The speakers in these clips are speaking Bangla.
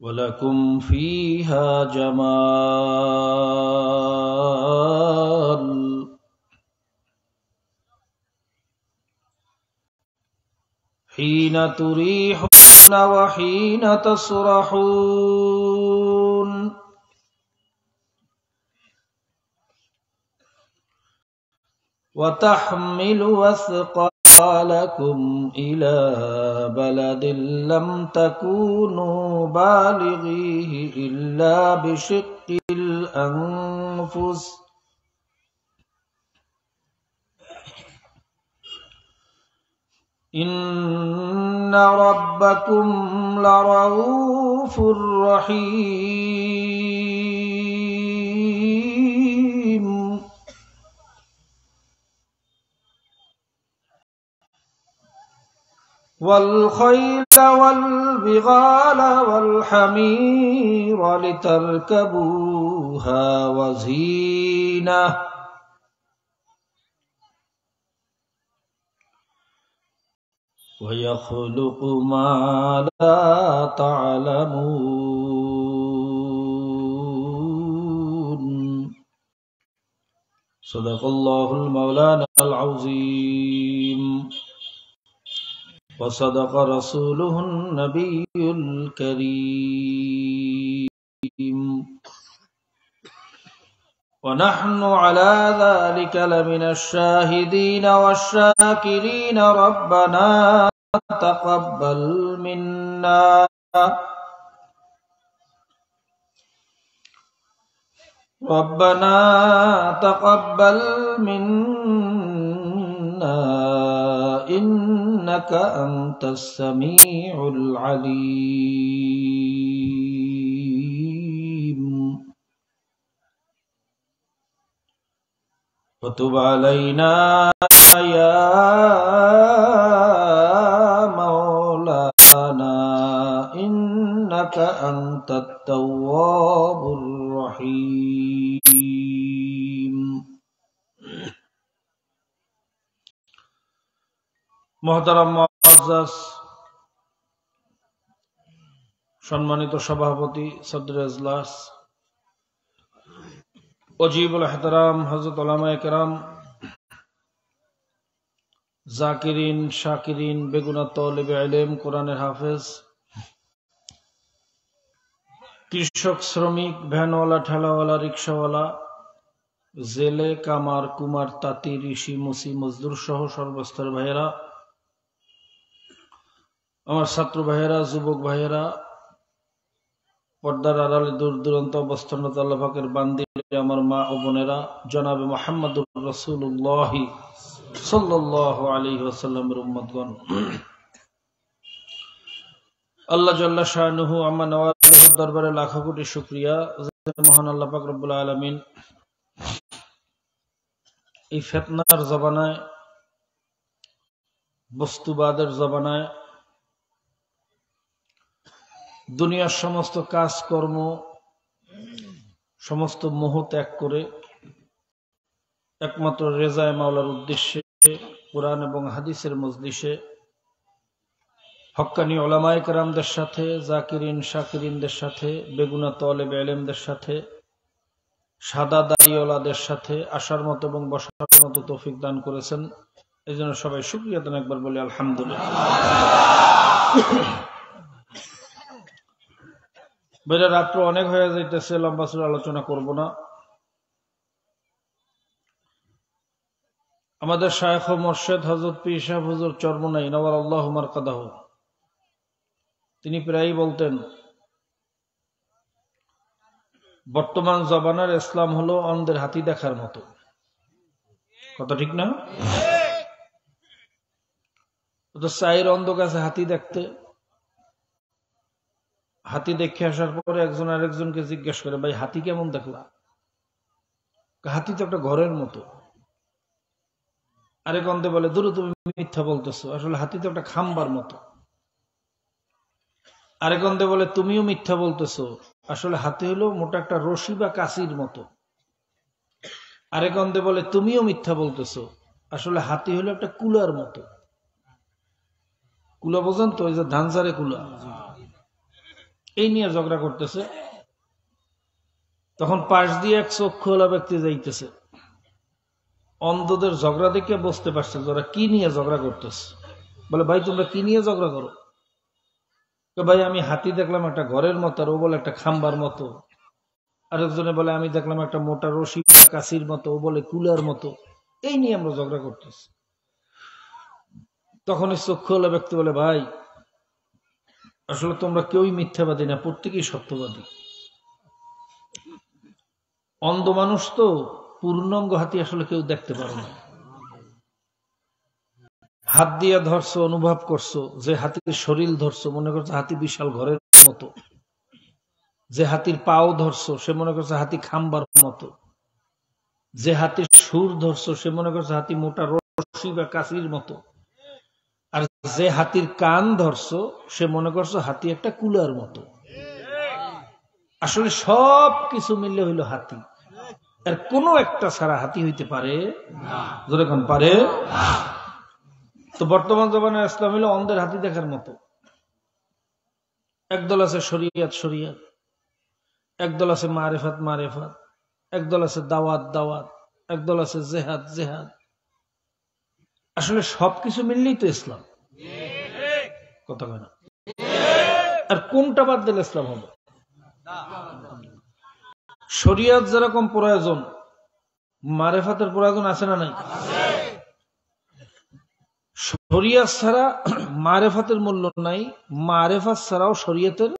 ولكم فيها جمال حين تريحون وحين تسرحون وتحمل أثقالكم إلى بلد لم تكونوا بالغيه إلا بشق الأنفس إن ربكم لرؤوف رحيم والخيل والبغال والحمير لتركبوها وزينة ويخلق ما لا تعلمون صدق الله المولانا العظيم وصدق رسوله النبي الكريم ونحن على ذلك لمن الشاهدين والشاكرين ربنا تقبل منا إنك أنت السميع العليم وتب علينا يا مولانا إنك أنت التواب الرحيم মোহতারাম মুআজ্জাজ সম্মানিত সভাপতি সদর ইজলাস ওয়াজিবুল ইহতারাম হযরত উলামায়ে কেরাম জাকিরিন শাকিরিন বেগুনা তালিবে ইলম কোরআনের হাফেজ কৃষক শ্রমিক ভ্যানওয়ালা ঠেলাওয়ালা রিকশাওয়ালা জেলে কামার কুমার তাঁতি ঋষি মুসি মজদুর সহ সর্বস্তর ভাইয়েরা আমার ছাত্র ভাইয়েরা যুবক ভাইয়েরা পর্দার আড়ালে দূর দূরান্ত অবস্থানরত আল্লাহ পাকের বান্দি আমার মা ও বোনেরা জনাবে মুহাম্মদুর রাসূলুল্লাহ সাল্লাল্লাহু আলাইহি ওয়াসাল্লামের উম্মতগণ আল্লাহ জাল্লা শানুহু আম্মা নওয়াজুহুর দরবারে লাখো কোটি শুকরিয়া যে মহান আল্লাহ পাক রব্বুল আলামিন এই ফিতনার জমানায় বস্তুবাদের জমানায় দুনিয়ার সমস্ত কাজকর্ম সমস্ত মোহ ত্যাগ করে একমাত্র রেজায়ে মাওলার উদ্দেশ্যে কোরআন এবং হাদিসের মজলিসে হক্কানি উলামায়ে কেরামদের সাথে জাকিরিন শাকিরিনদের সাথে বেগুনা তালিবে ইলমদের সাথে সাদা দাড়িওয়ালাদের সাথে আসার মতো এবং বসার মতো তৌফিক দান করেছেন এজন্য সবাই শুকরিয়া দেন একবার বলি আলহামদুলিল্লাহ বেলা রাত্র অনেক হয়ে যাইতেছে লম্বা চূড়া আলোচনা করব না আমাদের শায়খ ও মুর্শিদ হযরত পীর সাহেব হুজুর চরমনাই নওয়ারাল্লাহু মারকাদাহু তিনি প্রায়ই বলতেন বর্তমান জমানার ইসলাম হলো অন্ধের হাতি দেখার মতো কথা ঠিক না তো চাইর অন্ধ কাছে হাতি দেখতে হাতি দেখে আসার পরে একজন আরেকজনকে জিজ্ঞেস করে ভাই হাতি কেমন দেখলা হাতি তো একটা ঘরের মতো আরেক অন্ধে বলে দূর তুমি মিথ্যা বলতেছো আসলে হাতি তো একটা খাম্বার মতো আরেক অন্ধে বলে তুমিও মিথ্যা বলতেছো আসলে হাতি হলো মোটা একটা রশি বা কাঁচির মতো আরেক অন্ধে বলে তুমিও মিথ্যা বলতেছো আসলে হাতি হলো একটা কুলার মতো কুলা বোঝেন তো ওই যে ধানসারে কুলা এই নিয়ে ঝগড়া করতেছে। তখন পাশ দিয়ে এক চক্ষুওয়ালা ব্যক্তি যাইতেছে, অন্ধদের ঝগড়া দেখে বুঝতে পারছে ওরা কি নিয়ে ঝগড়া করতেছে। বলে, ভাই তোমরা কি নিয়ে ঝগড়া করো? ভাই আমি হাতি দেখলাম একটা ঘরের মতো, আর ও বলে একটা খাম্বার মতো। আরেকজনে বলে আমি দেখলাম একটা মোটা রশি কাশির মতো, ও বলে কুলার মতো। এই নিয়ে আমরা ঝগড়া করতেছি। তখন এই চক্ষুওয়ালা ব্যক্তি বলে, ভাই আসলে তোমরা কেউই মিথ্যাবাদী না, প্রত্যেকেই সত্যবাদী। অন্ধ মানুষ তো পূর্ণাঙ্গ হাতি আসলে কেউ দেখতে পারে না। হাত দিয়ে ধরছো, অনুভব করছো, যে হাতির শরীর ধরছো মনে করছো হাতি বিশাল ঘরের মতো, যে হাতির পাও ধরছো সে মনে করছে হাতি খাম্বার মতো, যে হাতির সুর ধরছো সে মনে করছে হাতি মোটা রশি বা কাশির মতো, আর যে হাতির কান ধরছো সে মনে করছো হাতি একটা কুলার মতো। আসলে সব কিছু মিললে হইল হাতি, আর কোনো একটা ছাড়া হাতি হইতে পারে যখন পারে। তো বর্তমান জমানায় ইসলাম হইল অন্ধের হাতি দেখার মতো। একদল আছে শরিয়াত শরিয়াত, একদল আছে মারেফাত মারেফাত, একদল আছে দাওয়াত দাওয়াত, একদল আছে জেহাদ জেহাদ। আসলে সবকিছু মিললেই তো ইসলাম, কথা হয় না। আর কোনটা বাদ দিলে ইসলাম হবে? শরিয়াত যেরকম প্রয়োজন, মারেফাতের প্রয়োজন আছে না নাই? শরিয়াত ছাড়া মারেফাতের মূল্য নাই, মারেফাত ছাড়াও শরিয়াতের।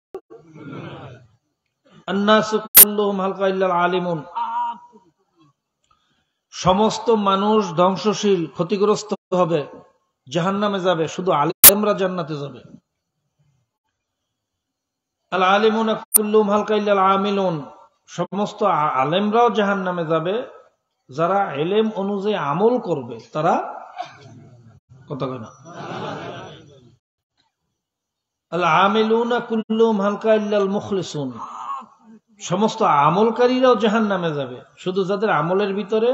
সমস্ত মানুষ ধ্বংসশীল, ক্ষতিগ্রস্ত হবে, জাহান্নামে যাবে, শুধু আলেমরা জান্নাতে যাবে। আল আলিমুন কুল্লুহুম হালকা ইল্লাল আমিলুন, সমস্ত আলেমরাও জাহান্নামে যাবে, যারা ইলম অনুযায়ী আমল করবে তারা, কথা কয় না। আল আমিলুনা কুল্লুহুম হালকা ইল্লাল মুখলিসুন, সমস্ত আমলকারীরাও জাহান্নামে যাবে, শুধু যাদের আমলের ভিতরে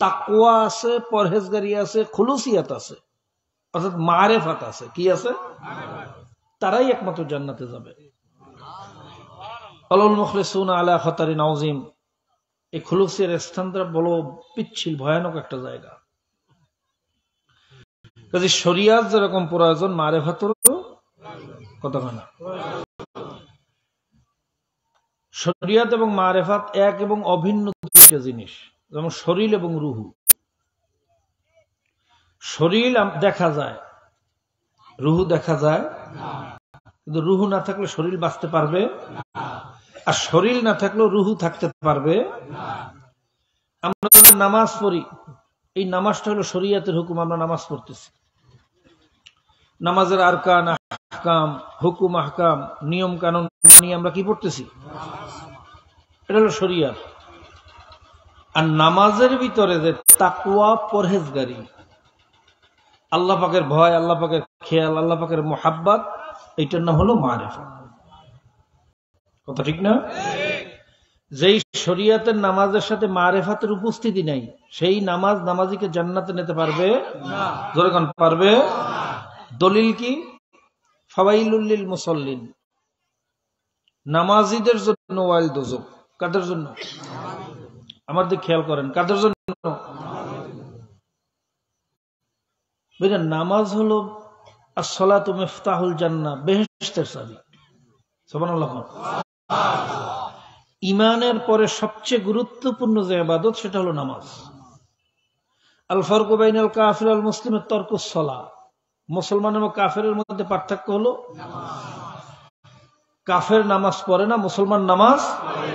তাকওয়া আছে, পরহেজগারি আছে, খুলুসিয়াত আছে, অর্থাৎ মারেফাত আছে। কি আছে? তারাই একমাত্র জান্নাতে যাবে। আল মুখলিসুনা আলা খাতারিন আযীম, এই খুলুসিয়ার স্থানটা বড় পিচ্ছিল, ভয়ানক একটা জায়গা। কাজে শরিয়াত যেরকম প্রয়োজন, মারেফাতেরও কথা হয় না। শরিয়াত এবং মারেফাত এক এবং অভিন্ন দুইটা জিনিস, যেমন শরীর এবং রুহু। শরীর দেখা যায়, রুহু দেখা যায়, কিন্তু রুহু না থাকলে শরীর বাঁচতে পারবে, আর শরীর না থাকলেও রুহু থাকতে পারবে। আমরা নামাজ পড়ি, এই নামাজটা হলো শরিয়াতের হুকুম, আমরা নামাজ পড়তেছি। নামাজের আরকান আহকাম, হুকুম আহকাম, নিয়ম কানুন নিয়ে আমরা কি পড়তেছি? এটা হলো শরিয়াত। আর নামাজের ভিতরে যে তাকওয়া, পরহেজগারি, আল্লাহ পাকের ভয়, আল্লাহ পাকের খেয়াল, আল্লাহ পাকের মোহাব্বত, এইটার নাম হলো মারেফাত। কথা ঠিক না? যেই শরিয়াতের নামাজের সাথে মারেফাতের উপস্থিতি নাই, সেই নামাজ নামাজিকে জান্নাতে নিতে পারবে না। যখন পারবে। দলিল কি? ফাওয়াইলুল লিল মুসাল্লিন, নামাজীদের জন্য ওয়াইল দোজখ। কাদের জন্য? আমার দিকে খেয়াল করেন, কাদের জন্য? বুঝলেন? নামাজ হলো আসসালাতু মিফতাহুল জান্নাহ, বেহেশতের চাবি। সুবহানাল্লাহ। ঈমানের পরে সবচেয়ে গুরুত্বপূর্ণ যে ইবাদত, সেটা হলো নামাজ। আল ফারকু বাইনাল কাফির ওয়াল মুসলিমের তরকুস সালাহ, মুসলমান এবং কাফেরের মধ্যে পার্থক্য হলো কাফের নামাজ পড়ে না, মুসলমান নামাজ পড়ে।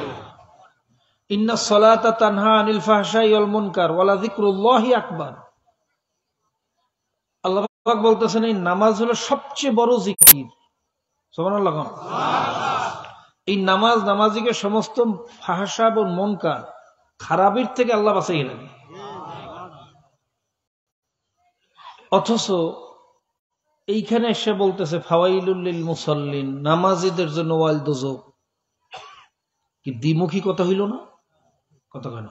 ইন্নাস সালাতা তানহা আনিল ফাহশাই ওয়াল মুনকার ওয়া লাযিকরুল্লাহি আকবার। আল্লাহ পাক বলতেছেন এই নামাজ হলো সবচেয়ে বড় জিকির। সুবহানাল্লাহ। এই নামাজ নামাজিকে সমস্ত ফাহশা এবং মুনকার, খারাপির থেকে আল্লাহ বাঁচাই রাখে। অথচ এইখানে এসে বলতেছে ফাওয়াইলুল লিল মুসাল্লিন, নামাজীদের জন্য ওয়াইল দোজখ। কি দ্বিমুখী কথা হইল না? কথা কেন?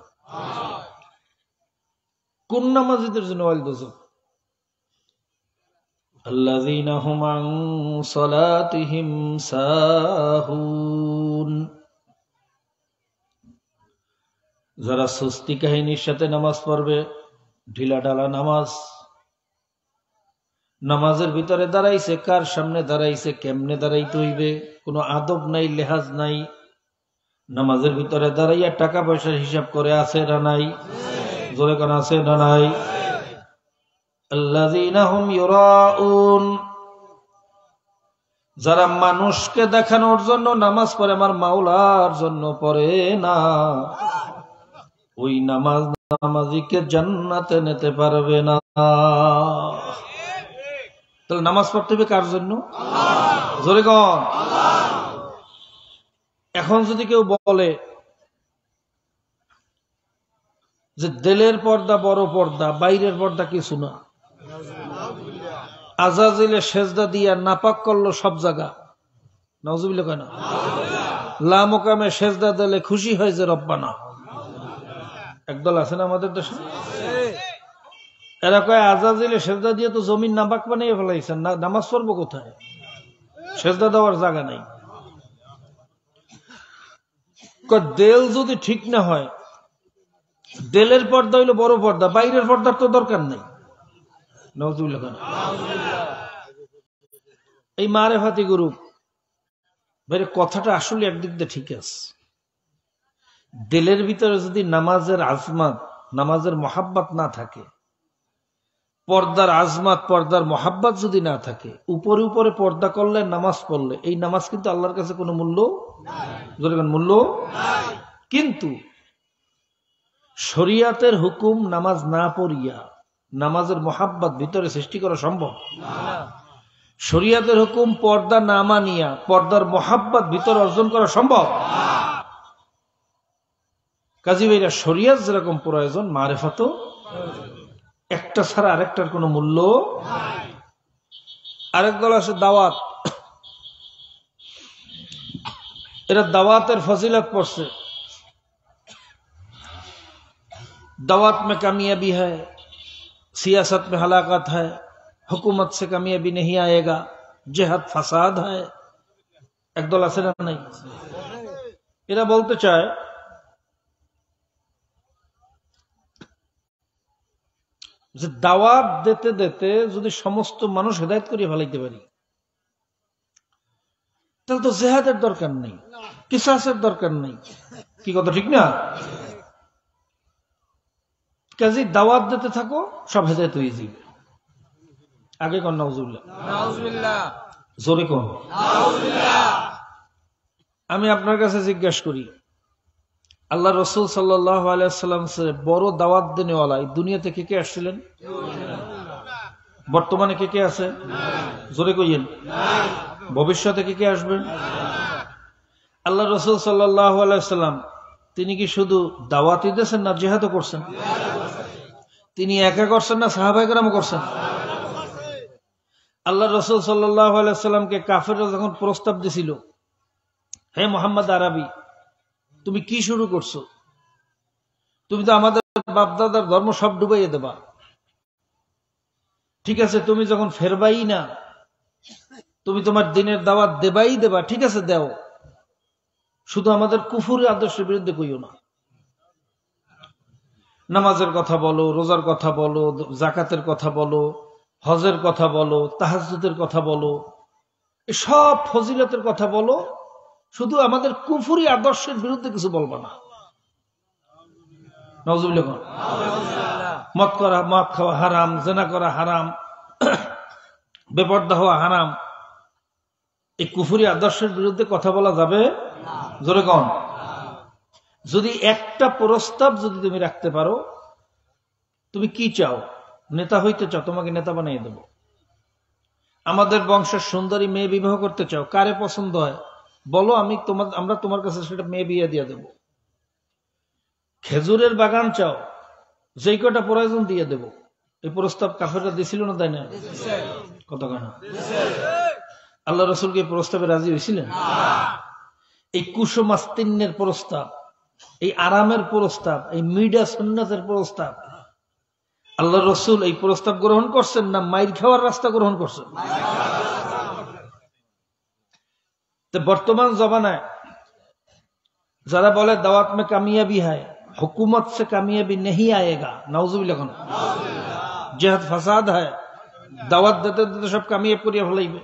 কোন নামাজীদের জন্য ওয়াইল দোজখ? الذين هم عن صلاتهم ساهون যারা সুস্তি কাহিনীর সাথে নামাজ পড়বে, ঢিলা ঢালা নামাজ, নামাজের ভিতরে দাঁড়াইছে, কার সামনে দাঁড়াইছে, কেমনে দাঁড়াইতে হইবে, কোনো আদব নাই, লেহাজ নাই। নামাজের ভিতরে দাঁড়াইয়া টাকা পয়সার হিসাব করে আছে না নাই? জোরে কোন আছে না নাই? আল্লাযীনা হুম ইউরাউন, যারা মানুষকে দেখানোর জন্য নামাজ পড়ে, আমার মাওলার জন্য পড়ে না, ওই নামাজিকে জান্নাতে নিতে পারবে না। তাহলে নামাজ পড়তে হবে কার জন্য? জোরে কোন। এখন যদি কেউ বলে যে দিলের পর্দা বড় পর্দা, বাইরের পর্দা কিছু না, আজাজিলে সেজদা দিয়া নাপাক করলো সব জায়গা, নাউজুবিল্লাহ কয় না? লা মোকামে সেজদা দিলে খুশি হয় যে রব্বানা। একদল আছে না আমাদের দেশে, এরা কয় আজাজিলে সেজদা দিয়ে তো জমিন নাপাক বানিয়ে ফেলাইছেন, নামাজ পড়বো কোথায়? সেজদা দেওয়ার জায়গা নাই। দেল যদি ঠিক না হয়, দেলের পর্দা হইলো বড় পর্দা, বাইরের পর্দার তো দরকার নাই। নাউজুবিল্লাহ কয় না? এই মারেফাতি গ্রুপ বাইরে কথাটা আসলে একদিক দিয়ে ঠিক আছে। দিলের ভিতরে যদি নামাজের আজমাত, নামাজের মহাব্বত না থাকে, পর্দার আজমাত, পর্দার মহাব্বত যদি না থাকে, উপরে উপরে পর্দা করলে, নামাজ পড়লে, এই নামাজ কিন্তু আল্লাহর কাছে কোনো মূল্য মূল্য। কিন্তু শরিয়াতের হুকুম নামাজ না পড়িয়া নামাজের মহাব্বত ভিতরে সৃষ্টি করা সম্ভব? শরিয়াতের হুকুম পর্দা না মানিয়া পর্দার মহাব্বত ভিতরে অর্জন করা সম্ভব? কাজী ভাইরা, শরিয়াত যেরকম প্রয়োজন, মারেফাতও একটা ছাড়া আরেকটার কোনো মূল্য। আরেক দল আছে দাওয়াত, এরা দাওয়াতের ফজিলত পড়ছে, दावत में कामयाबी है, सियासत में हलाकत है, हुकूमत से कामयाबी नहीं आएगा, जिहाद फसाद है। একদল আছে না নাই? এরা বলতে চায় যে দাওয়াত দিতে দিতে যদি সমস্ত মানুষ হেদায়েত করিয়ে ফেলাইতে পারি, তাহলে তো জিহাদের দরকার নেই, কিসাসের দরকার নেই। কি কথা ঠিক না? কাজী দাওয়াত দিতে থাকো, সব হেদায়েত হয়ে যাবে। আগে কোন নাউজুবিল্লাহ, জোরে কোন। আমি আপনার কাছে জিজ্ঞাসা করি, আল্লাহ রসুল সাল্লাল্লাহু আলাইহি ওয়াসাল্লাম বড় দাওয়াত দেনেওয়ালা এই দুনিয়াতে কে কে আসছিলেন? বর্তমানে কে কে আছে? জোরে কইয়েন। ভবিষ্যতে কে কে আসবেন? আল্লাহ রসুল সাল্লাল্লাহু আলাইহি ওয়াসাল্লাম তিনি কি শুধু দাওয়াতই দিয়েছেন না জিহাদও করছেন? তিনি একা করছেন না সাহাবায়ে কেরাম করছেন? আল্লাহ রসুল সাল্লাল্লাহু আলাইহি ওয়াসাল্লামকে কাফেররা যখন প্রস্তাব দিছিল, হে মোহাম্মদ আরবি, তুমি কি শুরু করছো? তুমি তো আমাদের বাপদাদার ধর্ম সব ডুবাইয়ে দেবা। ঠিক আছে, তুমি যখন ফেরবাই না, তুমি তোমার দিনের দাওয়াত দেবাই দেবা, ঠিক আছে দাও, শুধু আমাদের কুফুরি আদর্শের বিরুদ্ধে কইও না। নামাজের কথা বলো, রোজার কথা বলো, জাকাতের কথা বলো, হজের কথা বলো, তাহাজ্জুদের কথা বলো, সব ফজিলতের কথা বলো, শুধু আমাদের কুফুরি আদর্শের বিরুদ্ধে কিছু বলবো না। নাউজুবিল্লাহ। মদ করা, মদ খাওয়া হারাম, জেনা করা হারাম, বেপরদা হওয়া হারাম, এই কুফুরি আদর্শের বিরুদ্ধে কথা বলা যাবে? জোরে কোন। যদি একটা প্রস্তাব যদি তুমি রাখতে পারো, তুমি কি চাও? নেতা হইতে চাও, তোমাকে নেতা বানিয়ে দেব। আমাদের বংশের সুন্দরী মেয়ে বিবাহ করতে চাও, কারে পছন্দ হয় বলো, আমরা তোমার কাছে সেটা মেয়ে বিয়ে দিয়ে দেব। খেজুরের বাগান চাও, যেই কটা প্রয়োজন দিয়ে দেব। এই প্রস্তাব কাফেররা দিছিল না, তাই না? কত কেনা আল্লাহ রসুলকে প্রস্তাবে রাজি হয়েছিলেন? এই কুসুমাস্তিন্যের প্রস্তাব, এই আরামের প্রস্তাব, এই মিডা সুন্নাতের প্রস্তাব আল্লাহ রসুল এই প্রস্তাব গ্রহণ করছেন না মাইর খাওয়ার রাস্তা গ্রহণ করছেন? বর্তমান জমানায় যারা বলে দাওয়াত মে কামিয়াবি হয়, হুকুমত সে কামিয়াবি নেহি আয়েগা, নাউজুবিল্লাহ, জিহাদ ফাসাদ হয়, দাওয়াত দিতে দিতে সব কামিয়াব করিয়া ফেলাইবে,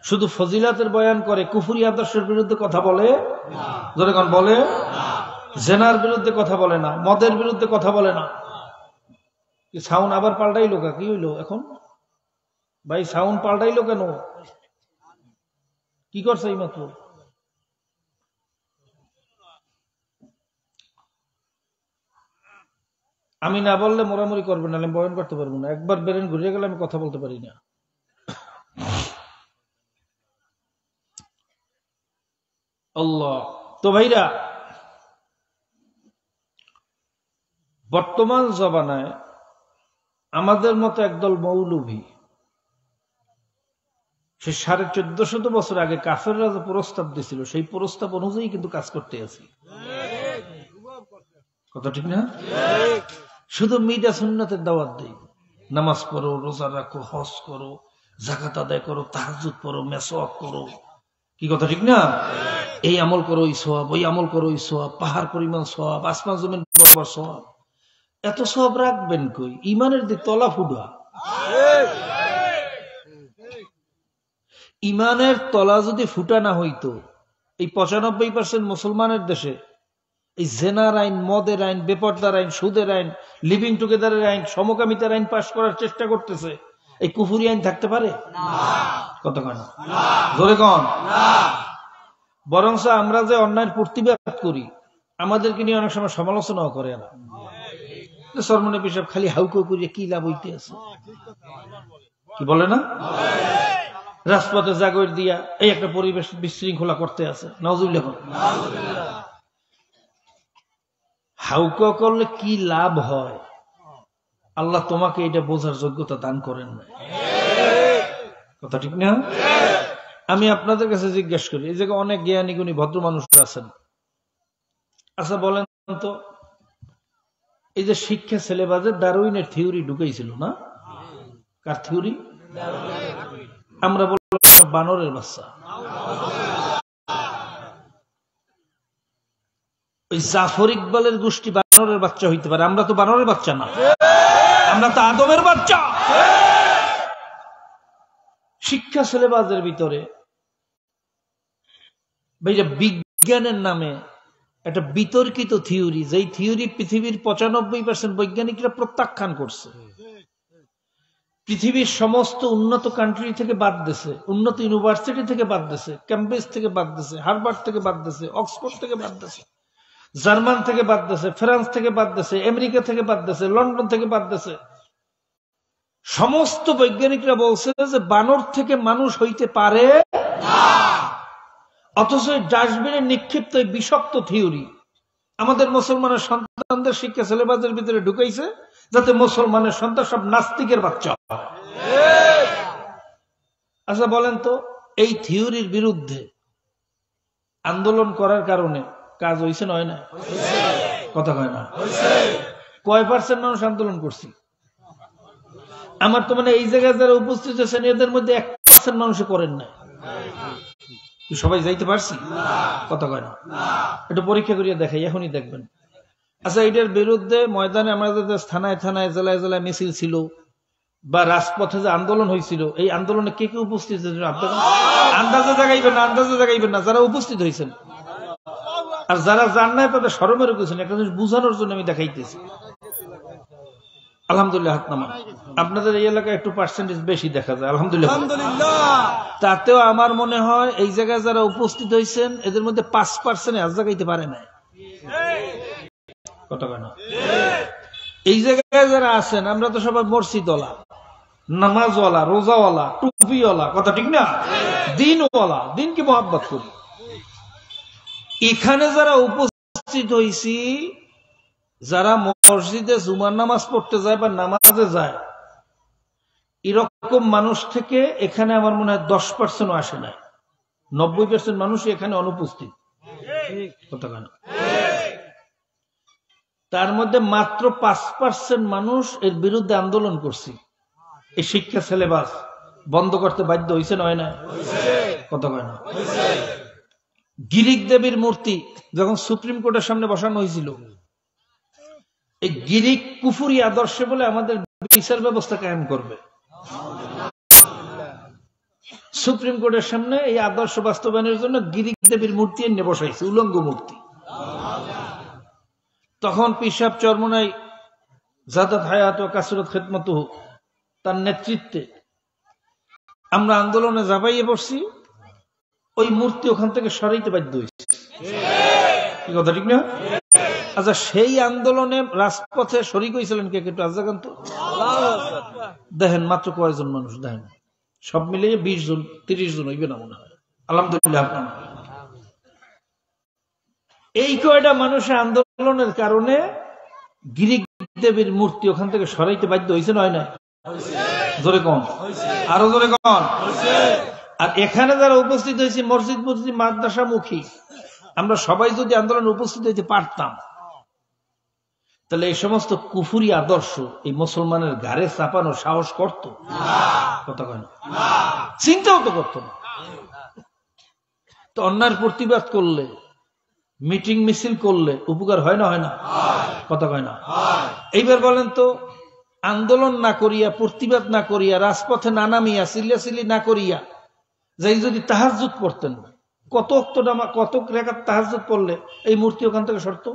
শুধু ফজিলাতের বয়ান করে, কুফরি আদর্শের বিরুদ্ধে কথা বলে, যখন বলে জেনার বিরুদ্ধে কথা বলে না, মদের বিরুদ্ধে কথা বলে না। সাউন্ড আবার পাল্টাইলো, কি হইলো এখন ভাই? সাউন্ড পাল্টাইলো কেন? কি করছে এই মাত্র? আমি না বললে মোরামুরি করবে না, আমি বয়ান করতে পারবো না। একবার বেরেন ঘুরিয়ে গেলে আমি কথা বলতে পারি না। আল্লাহ। তো ভাইরা, বর্তমান জমানায় আমাদের মতো একদল মৌলভী, সে 1450 বছর আগে কাফেররা যে প্রস্তাব দিছিল, সেই প্রস্তাব অনুযায়ী কিন্তু কাজ করতে আছি। কথা ঠিক না? শুধু মিডা সুন্নাতের দাওয়াত দেই, নামাজ পড়ো, রোজা রাখো, হজ করো, যাকাত আদায় করো, তাহাজ্জুদ পড়ো, মেসওয়াক করো, কি কথা ঠিক না? এই আমল করো এই সওয়াব, ওই আমল করো এই সওয়াব, পাহাড় পরিমাণ সওয়াব, আসমান জমিন বরাবর সওয়াব। এত সওয়াব রাখবেন কই? ইমানের দিক তলা ফুডা। ইমানের তলা যদি ফুটা না হইতো, এই 95% মুসলমানের দেশে এই জেনার আইন, মদের আইন, বেপরদার আইন, সুদের আইন, লিভিং টুগেদারের আইন, সমকামিতার আইন পাশ করার চেষ্টা করতেছে, এই কুফুরি আইন থাকতে পারে? কত কন জোরে কন। বরং আমরা যে অন্যায়ের প্রতিবাদ করি, আমাদেরকে নিয়ে অনেক সময় সমালোচনাও করে না। সরমনে পিসাব খালি হাউকো করিয়ে কি লাভ হইতে আছে, কি বলে না? রাজপথে জাগর দিয়া এই একটা পরিবেশ বিশৃঙ্খলা করতে আছে, নাউজুবিল্লাহ। হাউকা করলে কি লাভ হয়, আল্লাহ তোমাকে এটা বোঝার যোগ্যতা দান করেন না। কথা ঠিক না? আমি আপনাদের কাছে জিজ্ঞেস করি, এই জায়গায় অনেক জ্ঞানী গুণী ভদ্র মানুষ আছেন, আচ্ছা বলেন তো, এই যে শিক্ষা সিলেবাসে ডারউইনের থিওরি ঢুকাইছিল না? কার থিওরি? আমরা বললাম বানরের বাচ্চা। ওই জাফর ইকবালের গোষ্ঠী বানরের বাচ্চা হইতে পারে, আমরা তো বানরের বাচ্চা না, আমরা তো আদমের বাচ্চা। শিক্ষা সিলেবাসের ভিতরে ভাইরা বিজ্ঞানের নামে একটা বিতর্কিত থিওরি, যেই থিওরি পৃথিবীর 95% বৈজ্ঞানিকরা প্রত্যাখ্যান করছে, পৃথিবীর সমস্ত উন্নত কান্ট্রি থেকে বাদ দিছে, উন্নত ইউনিভার্সিটি থেকে বাদ দিছে, ক্যামব্রিজ থেকে বাদ দিছে, হার্ভার্ড থেকে বাদ দিছে, অক্সফোর্ড থেকে বাদ দিছে, জার্মান থেকে বাদ দিছে, ফ্রান্স থেকে বাদ দিছে, আমেরিকা থেকে বাদ দিছে, লন্ডন থেকে বাদ দিছে। সমস্ত বৈজ্ঞানিকরা বলছে যে বানর থেকে মানুষ হইতে পারে না। অথচ ডাস্টবিনে নিক্ষিপ্ত বিষাক্ত থিওরি আমাদের মুসলমানের সন্তানদের শিক্ষা সিলেবাসের ভিতরে ঢুকাইছে, যাতে মুসলমানের সন্তান সব নাস্তিকের বাচ্চা হয়। আচ্ছা বলেন তো, এই থিওরির বিরুদ্ধে আন্দোলন করার কারণে কাজ হয়েছে নয় না? কথা কয় না? কয় পার্সেন্ট মানুষ আন্দোলন করছি? আমার তো মানে এই জায়গায় যারা উপস্থিত আছেন এদের মধ্যে 1% মানুষে করেন না। সবাই যাইতে পারছি? কথা কয় না? একটু পরীক্ষা করিয়া দেখাই, এখনই দেখবেন। আচ্ছা, এটার বিরুদ্ধে ময়দানে আমাদের থানায় থানায় জেলায় জেলায় মিছিল ছিল বা রাজপথে যে আন্দোলন হয়েছিল, এই আন্দোলনে কে কে উপস্থিত হয়েছিল? আপনারা আন্দাজে জাগাইবেন না, আন্দাজে জাগাইবেন না, যারা উপস্থিত হয়েছেন। আর যারা জান নাই তাদের শরমের কিছু একটা জিনিস বুঝানোর জন্য আমি দেখাইতেছি। আলহামদুলিল্লাহ, হাত নামান। আপনাদের এই এলাকায় একটু পার্সেন্টেজ বেশি দেখা যায়, আলহামদুলিল্লাহ। তাতেও আমার মনে হয় এই জায়গায় যারা উপস্থিত হয়েছেন এদের মধ্যে 5% আজ জাগাইতে পারে না। কথা কয় না? এই জায়গায় যারা আছেন আমরা তো সবাই মসজিদওয়ালা, নামাজওয়ালা, রোজাওয়ালা, টুপিওয়ালা, কথা ঠিক না? দিনওয়ালা, দিনকে মহাব্বত করি। এখানে যারা উপস্থিত হয়েছি, যারা মসজিদে জুমার নামাজ পড়তে যায় বা নামাজে যায়, এরকম মানুষ থেকে এখানে আমার মনে হয় 10% আসে না, 90% মানুষ এখানে অনুপস্থিত। কথা কেন? তার মধ্যে মাত্র 5% মানুষ এর বিরুদ্ধে আন্দোলন করছে। এই শিক্ষা সিলেবাস বন্ধ করতে বাধ্য হয়েছে নয় না? কথা কয় না? গ্রিক দেবীর মূর্তি যখন সুপ্রিম কোর্টের সামনে বসানো হয়েছিল, এই গ্রিক কুফুরি আদর্শে বলে আমাদের বিচার ব্যবস্থা কায়েম করবে। সুপ্রিম কোর্টের সামনে এই আদর্শ বাস্তবায়নের জন্য গ্রিক দেবীর মূর্তি এনে বসাইছে, উলঙ্গ মূর্তি। তখন পীর সাহেব চরমোনাই জাদাত হায়াত ও কাসরত খিদমতুহু তার নেতৃত্বে আমরা আন্দোলনে ঝাঁপাইয়ে পড়ছি, ওই মূর্তি ওখান থেকে সরাইতে বাধ্য হয়েছে। কি কথা ঠিক না? আচ্ছা, সেই আন্দোলনে রাজপথে শরিক হয়েছিলেন কে? একটু আজাগান তো দেখেন, মাত্র কয়েকজন মানুষ দেখেন, সব মিলিয়ে 20 জন 30 জন হইবে না মনে হয়। আলহামদুলিল্লাহ। এই কয়টা মানুষের আন্দোলনের কারণে গ্রিক দেবীর মূর্তি ওখান থেকে সরাইতে বাধ্য হয়েছে নয় না? জোরে কন, আরো জোরে কন। আর এখানে যারা উপস্থিত হয়েছে মসজিদ মসজিদ মাদ্রাসা মুখী, আমরা সবাই যদি আন্দোলনে উপস্থিত হইতে পারতাম, তাহলে এই সমস্ত কুফুরি আদর্শ এই মুসলমানের ঘাড়ে চাপানোর সাহস করত? কথা কয় না? চিন্তাও তো করতো না। তো অন্যায়ের প্রতিবাদ করলে, মিটিং মিছিল করলে উপকার হয় না? হয় না? কথা কয় না? এইবার বলেন তো, আন্দোলন না করিয়া, প্রতিবাদ না করিয়া, রাজপথে না নামিয়া, চিল্লাচিল্লি না করিয়া যাই যদি তাহাজ্জুদ পড়তেন, কত রেখাত তাহাজ্জুদ পড়লে এই মূর্তি ওখান থেকে সরত?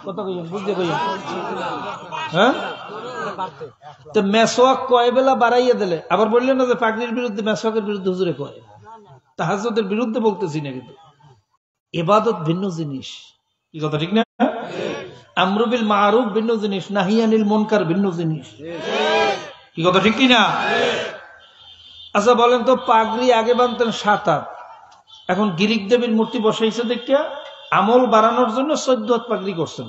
কথা কইন, বুঝতে কইন। হ্যাঁ, তো মেসওয়াক কয় বেলা বাড়াইয়া দিলে, আবার বললেন না যে পাগড়ির বিরুদ্ধে, মেসওয়াকের বিরুদ্ধে হুজুরে কয়, তাহাজ্জুদের বিরুদ্ধে বলতেছি না, কিন্তু ইবাদত ভিন্ন জিনিস। কি কথা ঠিক না? আমরু বিল মারুফ ভিন্ন জিনিস, নাহি আনিল মুনকার ভিন্ন জিনিস। কি কথা ঠিক কি না? আচ্ছা বলেন তো, পাগড়ি আগে বানতেন 7 হাত, এখন গ্রিক দেবীর মূর্তি বসাইছে দেখিয়া আমল বাড়ানোর জন্য 14 হাত পাগড়ি করছেন,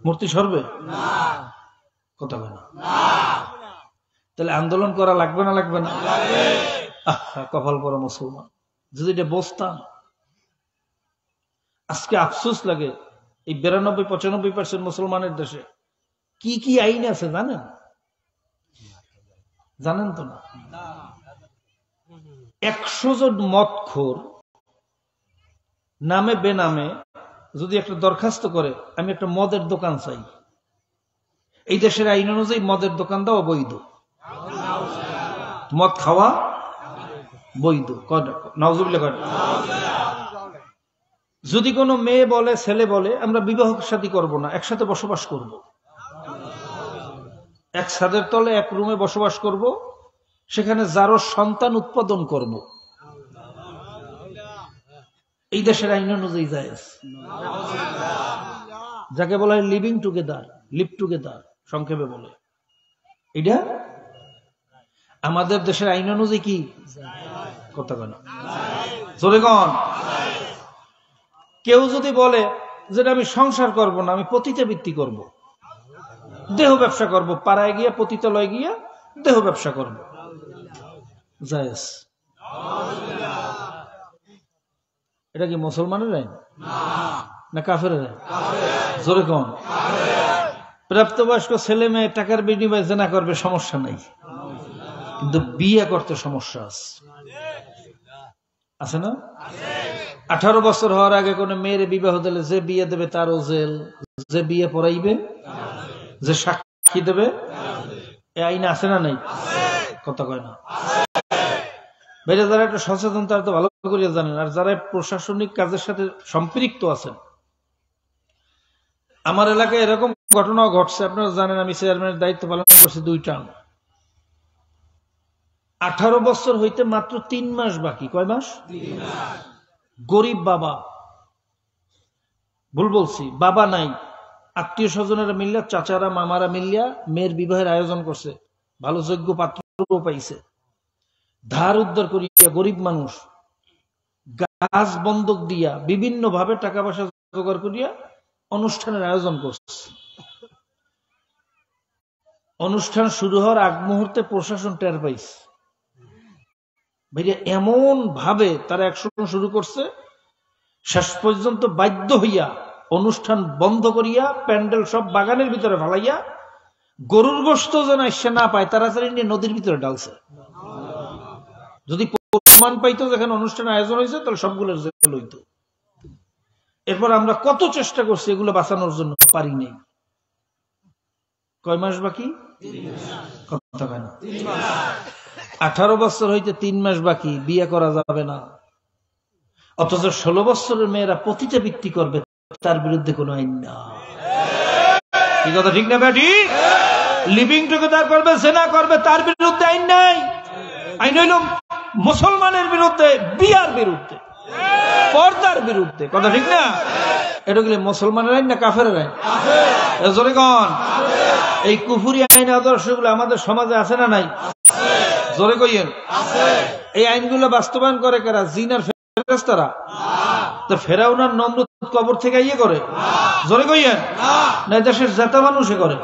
মূর্তি সরবে? কথা বলে না। তাহলে আন্দোলন করা লাগবে না? লাগবে না? কপাল পরা মুসলমান, যদি এটা বসতাম। আজকে আফসোস লাগে, এই 92-95% মুসলমানের দেশে কি কি আইন আছে জানেন? জানেন তো না? 100 জন মদখোর নামে বেনামে যদি একটা দরখাস্ত করে, আমি একটা মদের দোকান চাই, এই দেশের আইন অনুযায়ী মদের দোকান দেওয়া বৈধ, মদ খাওয়া বৈধ। নাউজুবিল্লাহ। যদি কোনো মেয়ে বলে, ছেলে বলে, আমরা বিবাহ শাদী করব না, একসাথে বসবাস করব, এক ছাদের তলে এক রুমে বসবাস করব, সেখানে যারো সন্তান উৎপাদন করব, এই দেশের আইন অনুযায়ী জায়েজ, যাকে বলা হয় লিভিং টুগেদার, লিভ টুগেদার সংক্ষেপে বলে। এটা আমাদের দেশের আইন অনুযায়ী কি? কথা কেন জোরে কন। কেউ যদি বলে যে আমি সংসার করব না, আমি পতিতাবৃত্তি করব, দেহ ব্যবসা করব, পাড়ায় গিয়া পতিতালয় গিয়া দেহ ব্যবসা করব, জায়েজ। এটা কি মুসলমানের আইন না কাফেরের আইন? জোরে কন। প্রাপ্তবয়স্ক ছেলে মেয়ে টাকার বিনিময়ে জেনা করবে, সমস্যা নাই, কিন্তু বিয়ে করতে সমস্যা আছে না? 18 বছর হওয়ার আগে কোন মেয়ের বিবাহ দিলে যে বিয়ে দেবে তারও জেল, যে বিয়ে পড়াইবে, যে সাক্ষী দেবে, এই আইন আছে না নাই? কথা কয় না। বাইরে যারা একটা সচেতন তারা তো ভালো করে জানেন, আর যারা প্রশাসনিক কাজের সাথে সম্পৃক্ত আছেন। আমার এলাকায় এরকম ঘটনাও ঘটছে, আপনারা জানেন, আমি চেয়ারম্যানের দায়িত্ব পালন করছি 2 টার্ম। 18 বছর হইতে মাত্র 3 মাস বাকি। কয় মাস? গরিব বাবা, ভুল বলছি, বাবা নাই, আত্মীয় স্বজনেরা মিল্লা, চাচারা মামারা মিল্লা মেয়ের বিবাহের আয়োজন করছে, ভালো যোগ্য পাত্র পাইছে, ধার উদ্ধার করিয়া গরিব মানুষ গাছ বন্ধক দিয়া বিভিন্ন ভাবে টাকা পয়সা জোগাড় করিয়া অনুষ্ঠানের আয়োজন করছে। অনুষ্ঠান শুরু হওয়ার আগ মুহূর্তে প্রশাসন টের পাইছে, ভাইয়া এমন ভাবে তারা অ্যাকশন শুরু করছে, শেষ পর্যন্ত বাধ্য হইয়া অনুষ্ঠান বন্ধ করিয়া প্যান্ডেল সব বাগানের ভিতরে ফালাইয়া গরুর গোশত যেন এসে না পায় তাড়াতাড়ি নিয়ে নদীর ভিতরে ডালছে। যদি প্রমাণ পাইতো যেখানে অনুষ্ঠান আয়োজন হয়েছে তাহলে সবগুলোর জেল হইত। এরপর আমরা কত চেষ্টা করছি এগুলো বাঁচানোর জন্য, পারি নাই। কয় মাস বাকি? কথা কেন? 18 বছর হইতে 3 মাস বাকি, বিয়ে করা যাবে না। অথচ 16 বছরের মেয়েরা পতিতা বৃত্তি করবে, তার বিরুদ্ধে কোনো আইন না। এই কথা ঠিক না বেটি? লিভিং টুগেদার করবে, জেনা করবে, তার বিরুদ্ধে আইন নাই। আইন হইল মুসলমানের বিরুদ্ধে, বিয়ার বিরুদ্ধে, পর্দার বিরুদ্ধে। কথা ঠিক না? এটা গেলে মুসলমানের আইন না কাফের আইন? জোরে কন। এই কুফুরি আইন আদর্শগুলো আমাদের সমাজে আছে না নাই? জোরে কইয়েন। এই আইনগুলো বাস্তবায়ন করে কারা? জিন আর ফেরেশতারা? তো ফেরাউন আর নমরুদ কবর থেকে ইয়ে করে? জোরে কইয়েন। না দেশের জাতা মানুষে করে?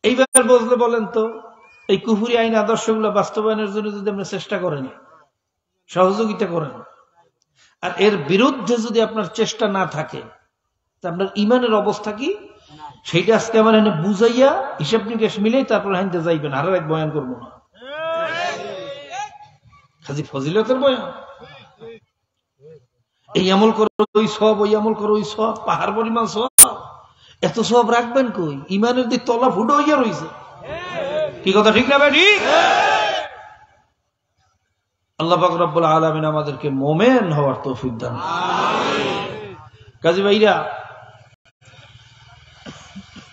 এইবার বললে বলেন তো, এই কুফুরি আইন আদর্শগুলো বাস্তবায়নের জন্য যদি আপনি চেষ্টা করেন, সহযোগিতা করেন, আর এর বিরুদ্ধে যদি আপনার চেষ্টা না থাকে, তা আপনার ইমানের অবস্থা কি সেইটা আজকে আমার এনে বুঝাইয়া হিসাব নিকেশ মিলেই তারপর হাইতে যাইবেন। আর এক বয়ান করবো না, খালি ফজিলতের বয়ান। এই আমল করো ওই সব, ওই আমল করো ওই সব, পাহাড় পরিমাণ সব। এত সব রাখবেন কই? ইমানের দিক তলা ফুটো হইয়া রয়েছে। কি কথা ঠিক না ভাই? আল্লাহ পাক রব্বুল আলামিন আমাদেরকে মোমেন হওয়ার তৌফিক দান। কাজী ভাইরা,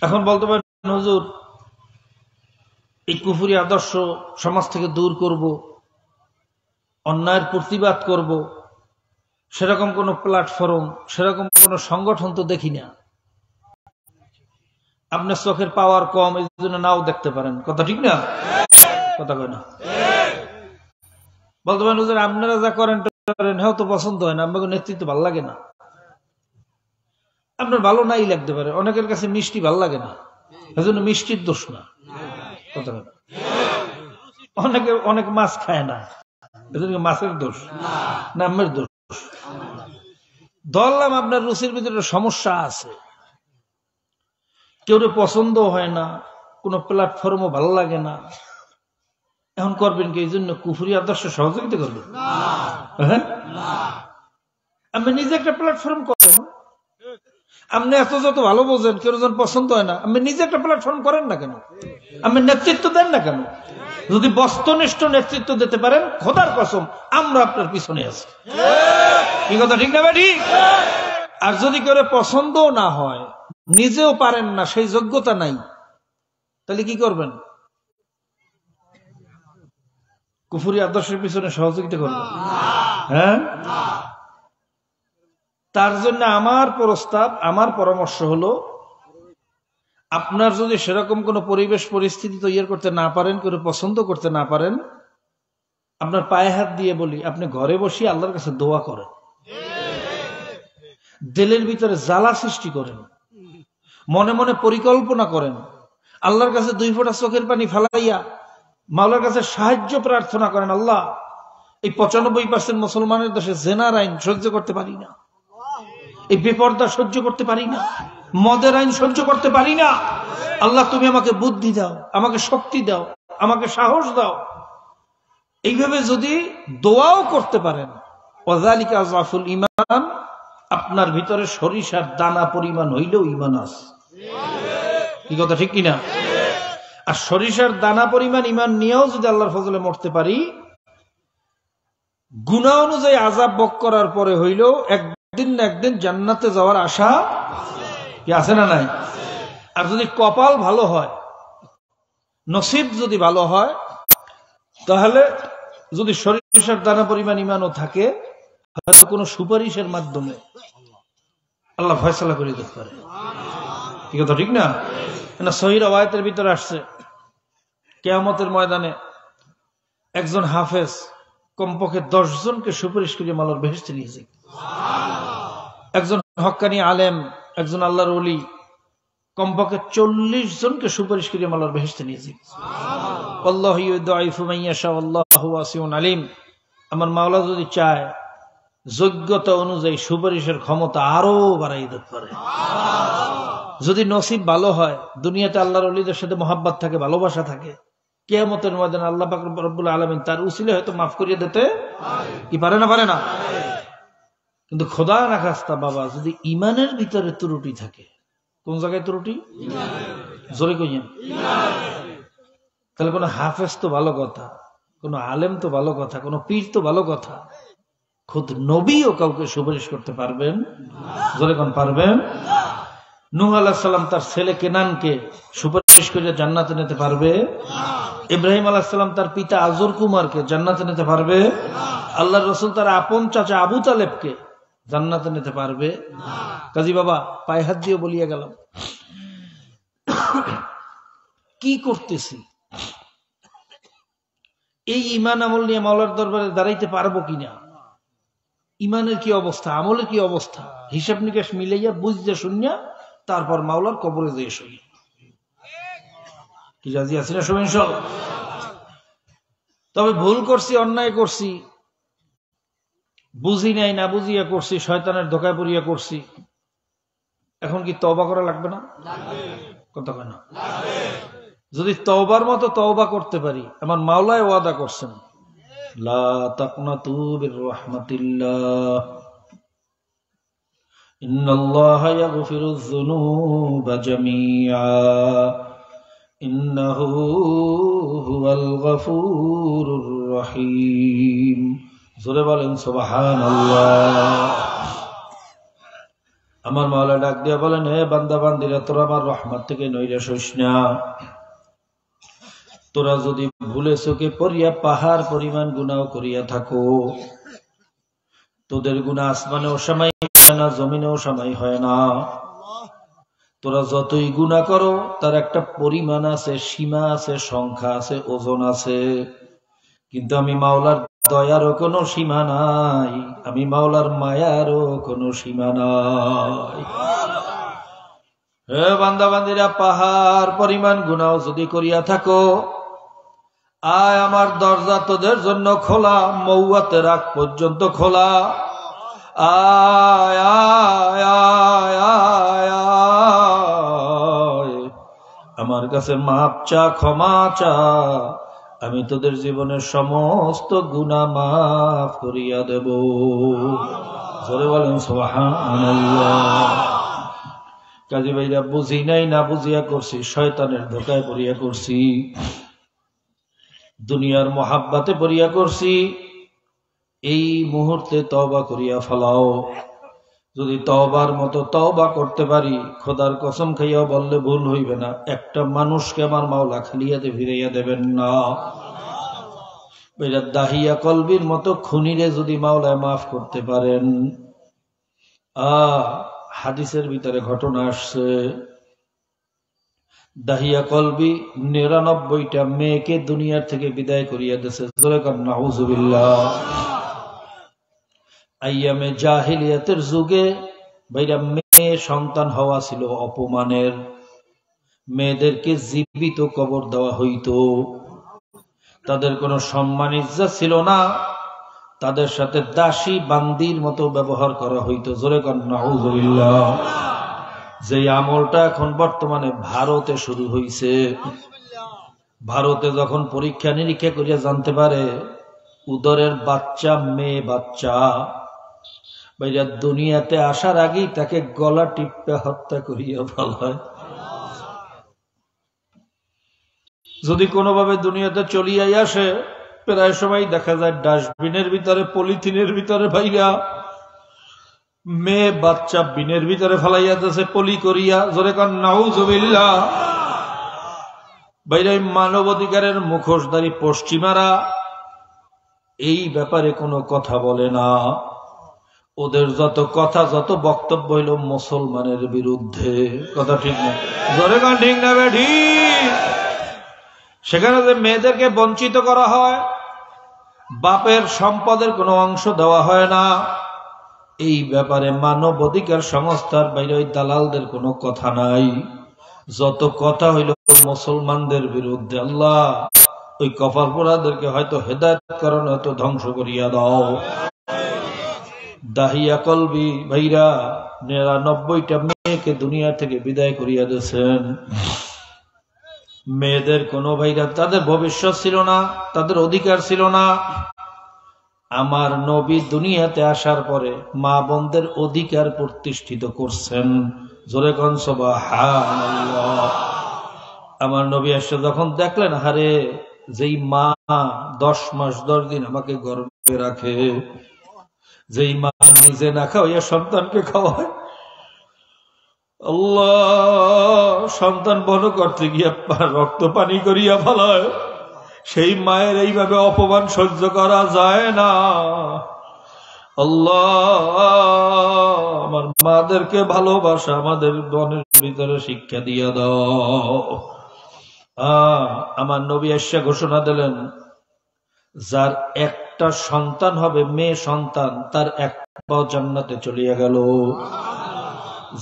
এখন বলতে পারেন হুজুর এই কুফুরি আদর্শ সমাজ থেকে দূর করব, অন্যায়ের প্রতিবাদ করব, সেরকম কোন প্ল্যাটফর্ম, সেরকম কোন সংগঠন তো দেখি না। আপনার চোখের পাওয়ার কম, এই জন্য নাও দেখতে পারেন। কথা ঠিক না? কথা কয় না? বলতে পারেন হুজুর আপনারা যা করেন হ্যাঁ তো পছন্দ হয় না, আমাকে নেতৃত্ব ভালো লাগে না। আপনার ভালো নাই লাগতে পারে, অনেকের কাছে মিষ্টি ভালো লাগে না, এজন্য মিষ্টির দোষ না। কথা কয় না? অনেকে অনেক মাছ খায় না, এজন্য মাছের দোষ না, আমের দোষ। ধরলাম আপনার রুচির ভিতরে সমস্যা আছে, কেউ পছন্দ হয় না, কোন প্ল্যাটফর্মও ভালো লাগে না, এখন করবেন কি? এই জন্য কুফুরি আদর্শ সহযোগিতা করবেন? হ্যাঁ, আপনি নিজে একটা প্ল্যাটফর্ম করেন। আপনি এত যত ভালো বোঝেন, কেউ যখন পছন্দ হয় না, আপনি নিজে একটা প্ল্যাটফর্ম করেন না কেন? আপনি নেতৃত্ব দেন না কেন? যদি বস্তুনিষ্ঠ নেতৃত্ব দিতে পারেন, খোদার কসম আমরা আপনার পিছনে আছি। কি কথা ঠিক না ভাই? আর যদি কেউ পছন্দ না হয়, নিজেও পারেন না, সেই যোগ্যতা নাই, তাহলে কি করবেন? কুফুরি আদর্শের পিছনে সহযোগিতা করবেন? হ্যাঁ, তার জন্য আমার প্রস্তাব, আমার পরামর্শ হলো, আপনার যদি সেরকম কোন পরিবেশ পরিস্থিতি তৈরি করতে না পারেন, কেউ পছন্দ করতে না পারেন, আপনার পায়ে হাত দিয়ে বলি, আপনি ঘরে বসে আল্লাহর কাছে দোয়া করেন, দিলের ভিতরে জ্বালা সৃষ্টি করেন, মনে মনে পরিকল্পনা করেন, আল্লাহর কাছে 2 ফোঁটা চোখের পানি ফালাইয়া মাওলার কাছে সাহায্য প্রার্থনা করেন। আল্লাহ, এই 95% মুসলমানের দেশে জেনার আইন সহ্য করতে পারি না, এই বেপরদা সহ্য করতে পারি না, মদের আইন সহ্য করতে পারি না। আল্লাহ, তুমি আমাকে বুদ্ধি দাও, আমাকে শক্তি দাও, আমাকে সাহস দাও। এইভাবে যদি দোয়াও করতে পারেন, ওয়াযালিকা আযআফুল ঈমান, আপনার ভিতরে সরিষার দানা পরিমাণ হইলেও ঈমান আছে। কি কথা ঠিক কিনা? আর সরিষার দানা পরিমাণ ঈমান নিয়েও যদি আল্লাহর ফজলে মরতে পারি, গুনাহ অনুযায়ী আযাব ভোগ করার পরে হইলেও একদিন না একদিন জান্নাতে যাওয়ার আশা কি আছে না নাই? আর যদি কপাল ভালো হয়, নসিব যদি ভালো হয়, তাহলে যদি সরিষার দানা পরিমাণ ঈমানও থাকে, হয়তো কোনো সুপারিশের মাধ্যমে আল্লাহ ফয়সালা করে দিতে পারে। ঠিক কথা ঠিক না? সহিহ রাওয়ায়াতের ভিতরে আসছে, কিয়ামতের ময়দানে একজন হাফেজ কমপক্ষে 10 জনকে সুপারিশ করে আল্লাহর বেহেশতে নিয়ে যায়। একজন হক্কানি আলেম, একজন আল্লাহর ওলি কমপক্ষে 40 জনকে সুপারিশ করে আল্লাহর বেহেশতে নিয়ে যায়। আল্লাহু ইউদাইফু মান ইয়াশা, আল্লাহু ওয়াসিউন আলিম। আমার মাওলা যদি চায় যোগ্যতা অনুযায়ী সুপারিশের ক্ষমতা আরো বাড়াই দিতে পারে। যদি নসিব ভালো হয়, দুনিয়াতে আল্লাহর ওলিদের সাথে মহাব্বত থাকে, ভালোবাসা থাকে, কিয়ামতের ময়দানে আল্লাহ পাক রব্বুল আলামিন তার উসিলে হয়তো মাফ করিয়ে দিতে কি পারে না? পারে না? কিন্তু খোদা না খাস্তা বাবা, যদি ইমানের ভিতরে ত্রুটি থাকে, কোন জায়গায় ত্রুটি? জোরে কইয়েন। তাহলে কোন হাফেজ তো ভালো কথা, কোন আলেম তো ভালো কথা, কোন পীর তো ভালো কথা, খুদ নবীও কাউকে সুপারিশ করতে পারবেন? জোরে কোন পারবেন? নূহ আলাইহিস সালাম তার ছেলে কেনানকে সুপারিশ করে জান্নাতে নিতে পারবে? ইব্রাহিম আলাইহিস সালাম তার পিতা আজর কুমারকে জান্নাতে নিতে পারবে? আল্লাহর রাসূল তার আপন চাচা আবু তালেবকে জান্নাতে নিতে পারবে? কাজী বাবা পায়ে হাত দিয়ে বলিয়া গেলাম, কি করতেছি? এই ইমান আমল নিয়ে মাওলার দরবারে দাঁড়াইতে পারবো কিনা? ইমানের কি অবস্থা, আমলের কি অবস্থা, হিসাব নিকাশ মিলাইয়া বুঝতে শুনিয়া তারপর মাওলার কবরে যেয়ে শুনি। কি রাজি আছি না সবাই? তবে ভুল করছি, অন্যায় করছি, বুঝি নাই, না বুঝিয়া করছি, শয়তানের ধোকায় পড়িয়া করছি, এখন কি তওবা করা লাগবে না? কথা কয় না? যদি তওবার মতো তওবা করতে পারি, আমার মাওলায় ওয়াদা করছেন, লা তাকনাতু বির রাহমাতিল্লাহ, ইন্নাল্লাহা ইয়াগফিরুয যুনুবা জামিআ, ইন্নাহু হুয়াল গফুরুর রহিম। জোরে বলেন সুবহানাল্লাহ। আমার মাওলা ডাক দিয়া বলেন, হে বান্দা বান্দিরা, তোরা আমার রহমত থেকে নৈরাশ হইস না। তোরা যদি ভুলে চোখে পড়িয়া পাহাড় পরিমাণ গুনাহ করিয়া থাকো, তোদের গুনাহ আসমানেও সামাই হয় না, জমিনেও সামাই হয় না। তোরা যতই গুনাহ করো তার একটা পরিমাণ আছে, সীমা আছে, সংখ্যা আছে, ওজন আছে। কিন্তু আমি মাওলার দয়ারও কোনো সীমা নাই, আমি মাওলার মায়ারও কোনো সীমা নাই। হে বান্দা বান্দিরা, পাহাড় পরিমাণ গুনাহ যদি করিয়া থাকো, আয় আমার দরজা তোদের জন্য খোলা, মৌয়াতের আগ পর্যন্ত খোলা। আয় আয় আয় আয় আয়, আমার কাছে মাপ চা, ক্ষমা চা, আমি তোদের জীবনের সমস্ত গুনাহ মাফ করিয়া দেব। জোরে বলেন সুবহানাল্লাহ। কাজী ভাইরা, বুঝি নাই, না বুঝিয়া করছি, শয়তানের ধোকায় পড়িয়া করছি, দুনিয়ার মহাব্বাতে পড়িয়া করছি। এই মুহূর্তে তওবা করিয়া ফেলাও। যদি তওবার মতো তওবা করতে পারি, খোদার কসম খাইয়া বললে ভুল হইবে না, একটা মানুষকে আমার মাওলা খালিয়াতে ফিরাইয়া দেবেন না। দাহিয়া কলবির মতো খুনিরে যদি মাওলায় মাফ করতে পারেন। হাদিসের ভিতরে ঘটনা আসছে, দাহিয়া কলবি ৯৯টা মেয়েকে দুনিয়ার থেকে বিদায় করিয়া দিয়েছে। জোরে কর নাউজুবিল্লাহ। আইয়ামে জাহিলিয়াতের যুগে ভাইরা মেয়ে সন্তান হওয়া ছিল অপমানের। মেয়েদেরকে জীবিত কবর দেওয়া হইতো, তাদের কোনো সম্মান ইজ্জত ছিল না, তাদের সাথে দাসী বান্দির মতো ব্যবহার করা হইতো। জোরে কর নাউজুবিল্লাহ। যে আমলটা এখন বর্তমানে ভারতে শুরু হইছে, ভারতে যখন পরীক্ষা নিরীক্ষা করিয়া জানতে পারে উদরের বাচ্চা মেয়ে বাচ্চা, ভাইরা দুনিয়াতে আসার আগেই তাকে গলা টিপে হত্যা করিয়া ফেলায়। যদি কোনোভাবে দুনিয়াতে চলিয়াই আসে, প্রায় সময় দেখা যায় ডাস্টবিনের ভিতরে, পলিথিনের ভিতরে ভাইরা মেয়ে বাচ্চা বিনের ভিতরে ফেলাইয়া দিয়েছে পলি করিয়া। জোরে কর নাউজুবিল্লাহ। ভাইরা মানবাধিকারের মুখোশধারী পশ্চিমারা এই ব্যাপারে কোনো কথা বলে না। ওদের যত কথা, যত বক্তব্য হইল মুসলমানের বিরুদ্ধে। কথা ঠিক না? জোরে কর ঠিক না বেঠি? সেখানে যে মেয়েদেরকে বঞ্চিত করা হয়, বাপের সম্পদের কোনো অংশ দেওয়া হয় না, এই ব্যাপারে মানব অধিকার সংস্থার বাইরে ওই দালালদের কোনো কথা নাই। যত কথা হইল মুসলমানদের বিরুদ্ধে। আল্লাহ ওই কফার পোড়াদেরকে হয়তো হেদায়েত করো, হয়তো ধ্বংস করিয়া দাও। দাহিয়া কলবি ভাইরা 99টা মেয়েকে দুনিয়া থেকে বিদায় করিয়া দিয়েছেন। মেয়েদের কোনো ভাইরা তাদের ভবিষ্যৎ ছিল না, তাদের অধিকার ছিল না। আমার নবী দুনিয়াতে আসার পরে মা বোনদের অধিকার প্রতিষ্ঠিত করছেন। জোরে কোন সুবহানাল্লাহ। আমার নবী এসে যখন দেখলেন, হারে যেই মা 10 মাস 10 দিন আমাকে গর্ভে রাখে, যেই মা নিজে না খাওয়াইয়া সন্তানকে খাওয়ায়, আল্লাহ সন্তান বড় করতে গিয়া রক্ত পানি করিয়া ফেলায়, সেই মায়ের এইভাবে অপমান সহ্য করা যায় না। আল্লাহ আমার মাদেরকে ভালোবাসা আমাদের মনের ভিতরে শিক্ষা দিয়া দাও। আমার নবী এসে ঘোষণা দিলেন, যার একটা সন্তান হবে মেয়ে সন্তান, তার এক পাও জান্নাতে চলিয়া গেল।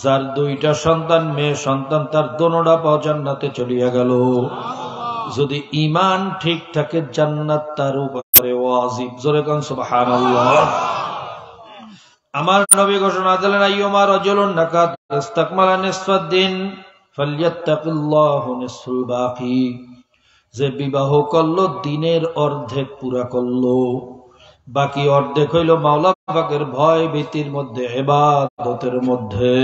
যার 2টা সন্তান মেয়ে সন্তান, তার দোনোটা পাও জান্নাতে চলিয়া গেল। যদি ঈমান ঠিক থাকে জান্নাত তার উপরে ওয়াজিব। জোরে কোন সুবহানাল্লাহ। আমার নবী ঘোষণা দিলেন, আইয়ুমা রাজুলুন নাকাত ইস্তাকমালা নিসফাদ-দিন ফালইয়াত্তাকিল্লাহু নিসফুল বাকি। যে বিবাহ করলো দিনের অর্ধেক পুরা করলো, বাকি অর্ধেক হইল মাওলা পাকের ভয় ভীতির মধ্যে, ইবাদতের মধ্যে।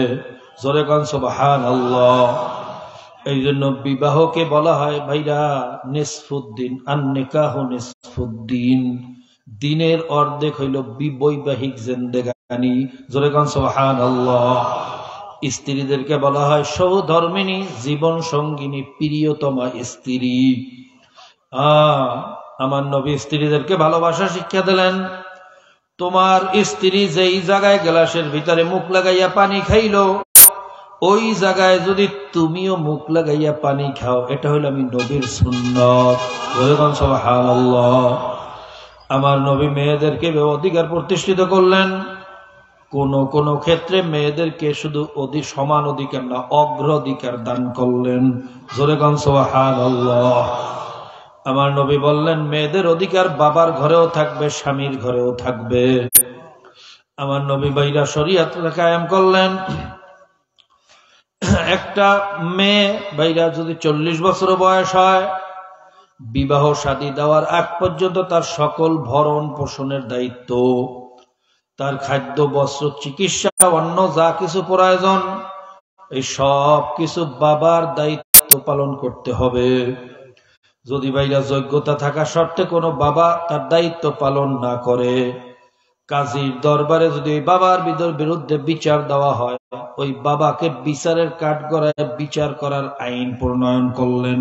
জোরে কোন সুবহানাল্লাহ। এই জন্য বিবাহকে বলা হয় ভাইরা নিসফুদ্দিন, আন-নিকাহু নিসফুদ্দিন। দিনের অর্ধেক হইল বৈবাহিক জিন্দেগানি। জোরে কোন সুবহানাল্লাহ। স্ত্রীদেরকে বলা হয় সহধর্মিণী, জীবন সঙ্গিনী, প্রিয়তমা স্ত্রী। আমার নবী স্ত্রীদেরকে ভালোবাসা শিক্ষা দিলেন। তোমার স্ত্রী যেই জায়গায় গ্লাসের ভিতরে মুখ লাগাইয়া পানি খাইলো, ওই জায়গায় যদি তুমিও মুখ লাগাইয়া পানি খাও, এটা হইল আমি নবীর সুন্নাত। সুবহানাল্লাহ। আমার নবী মেয়েদেরকে অধিকার প্রতিষ্ঠিত করলেন। কোন কোন ক্ষেত্রে মেয়েদেরকে শুধু সমান অধিকার না, অগ্রাধিকার দান করলেন। জোরে কোন সুবহানাল্লাহ। আমার নবী বললেন, মেয়েদের অধিকার বাবার ঘরেও থাকবে, স্বামীর ঘরেও থাকবে। আমার নবী ভাইরা শরীয়ত কায়েম করলেন। একটা মেয়ে ভাইরা যদি 40 বছর বয়স হয়, বিবাহ শাদী দেওয়ার আগ পর্যন্ত তার সকল ভরণ পোষণের দায়িত্ব, তার খাদ্য বস্ত্র চিকিৎসা অন্য যা কিছু প্রয়োজন, এই সব কিছু বাবার দায়িত্ব পালন করতে হবে। যদি ভাইরা যোগ্যতা থাকা সত্ত্বে কোনো বাবা তার দায়িত্ব পালন না করে, কাজীর দরবারে যদি ওই বাবার বিরুদ্ধে বিচার দেওয়া হয়, ওই বাবাকে বিচারের কাঠগড়ায় বিচার করার আইন প্রণয়ন করলেন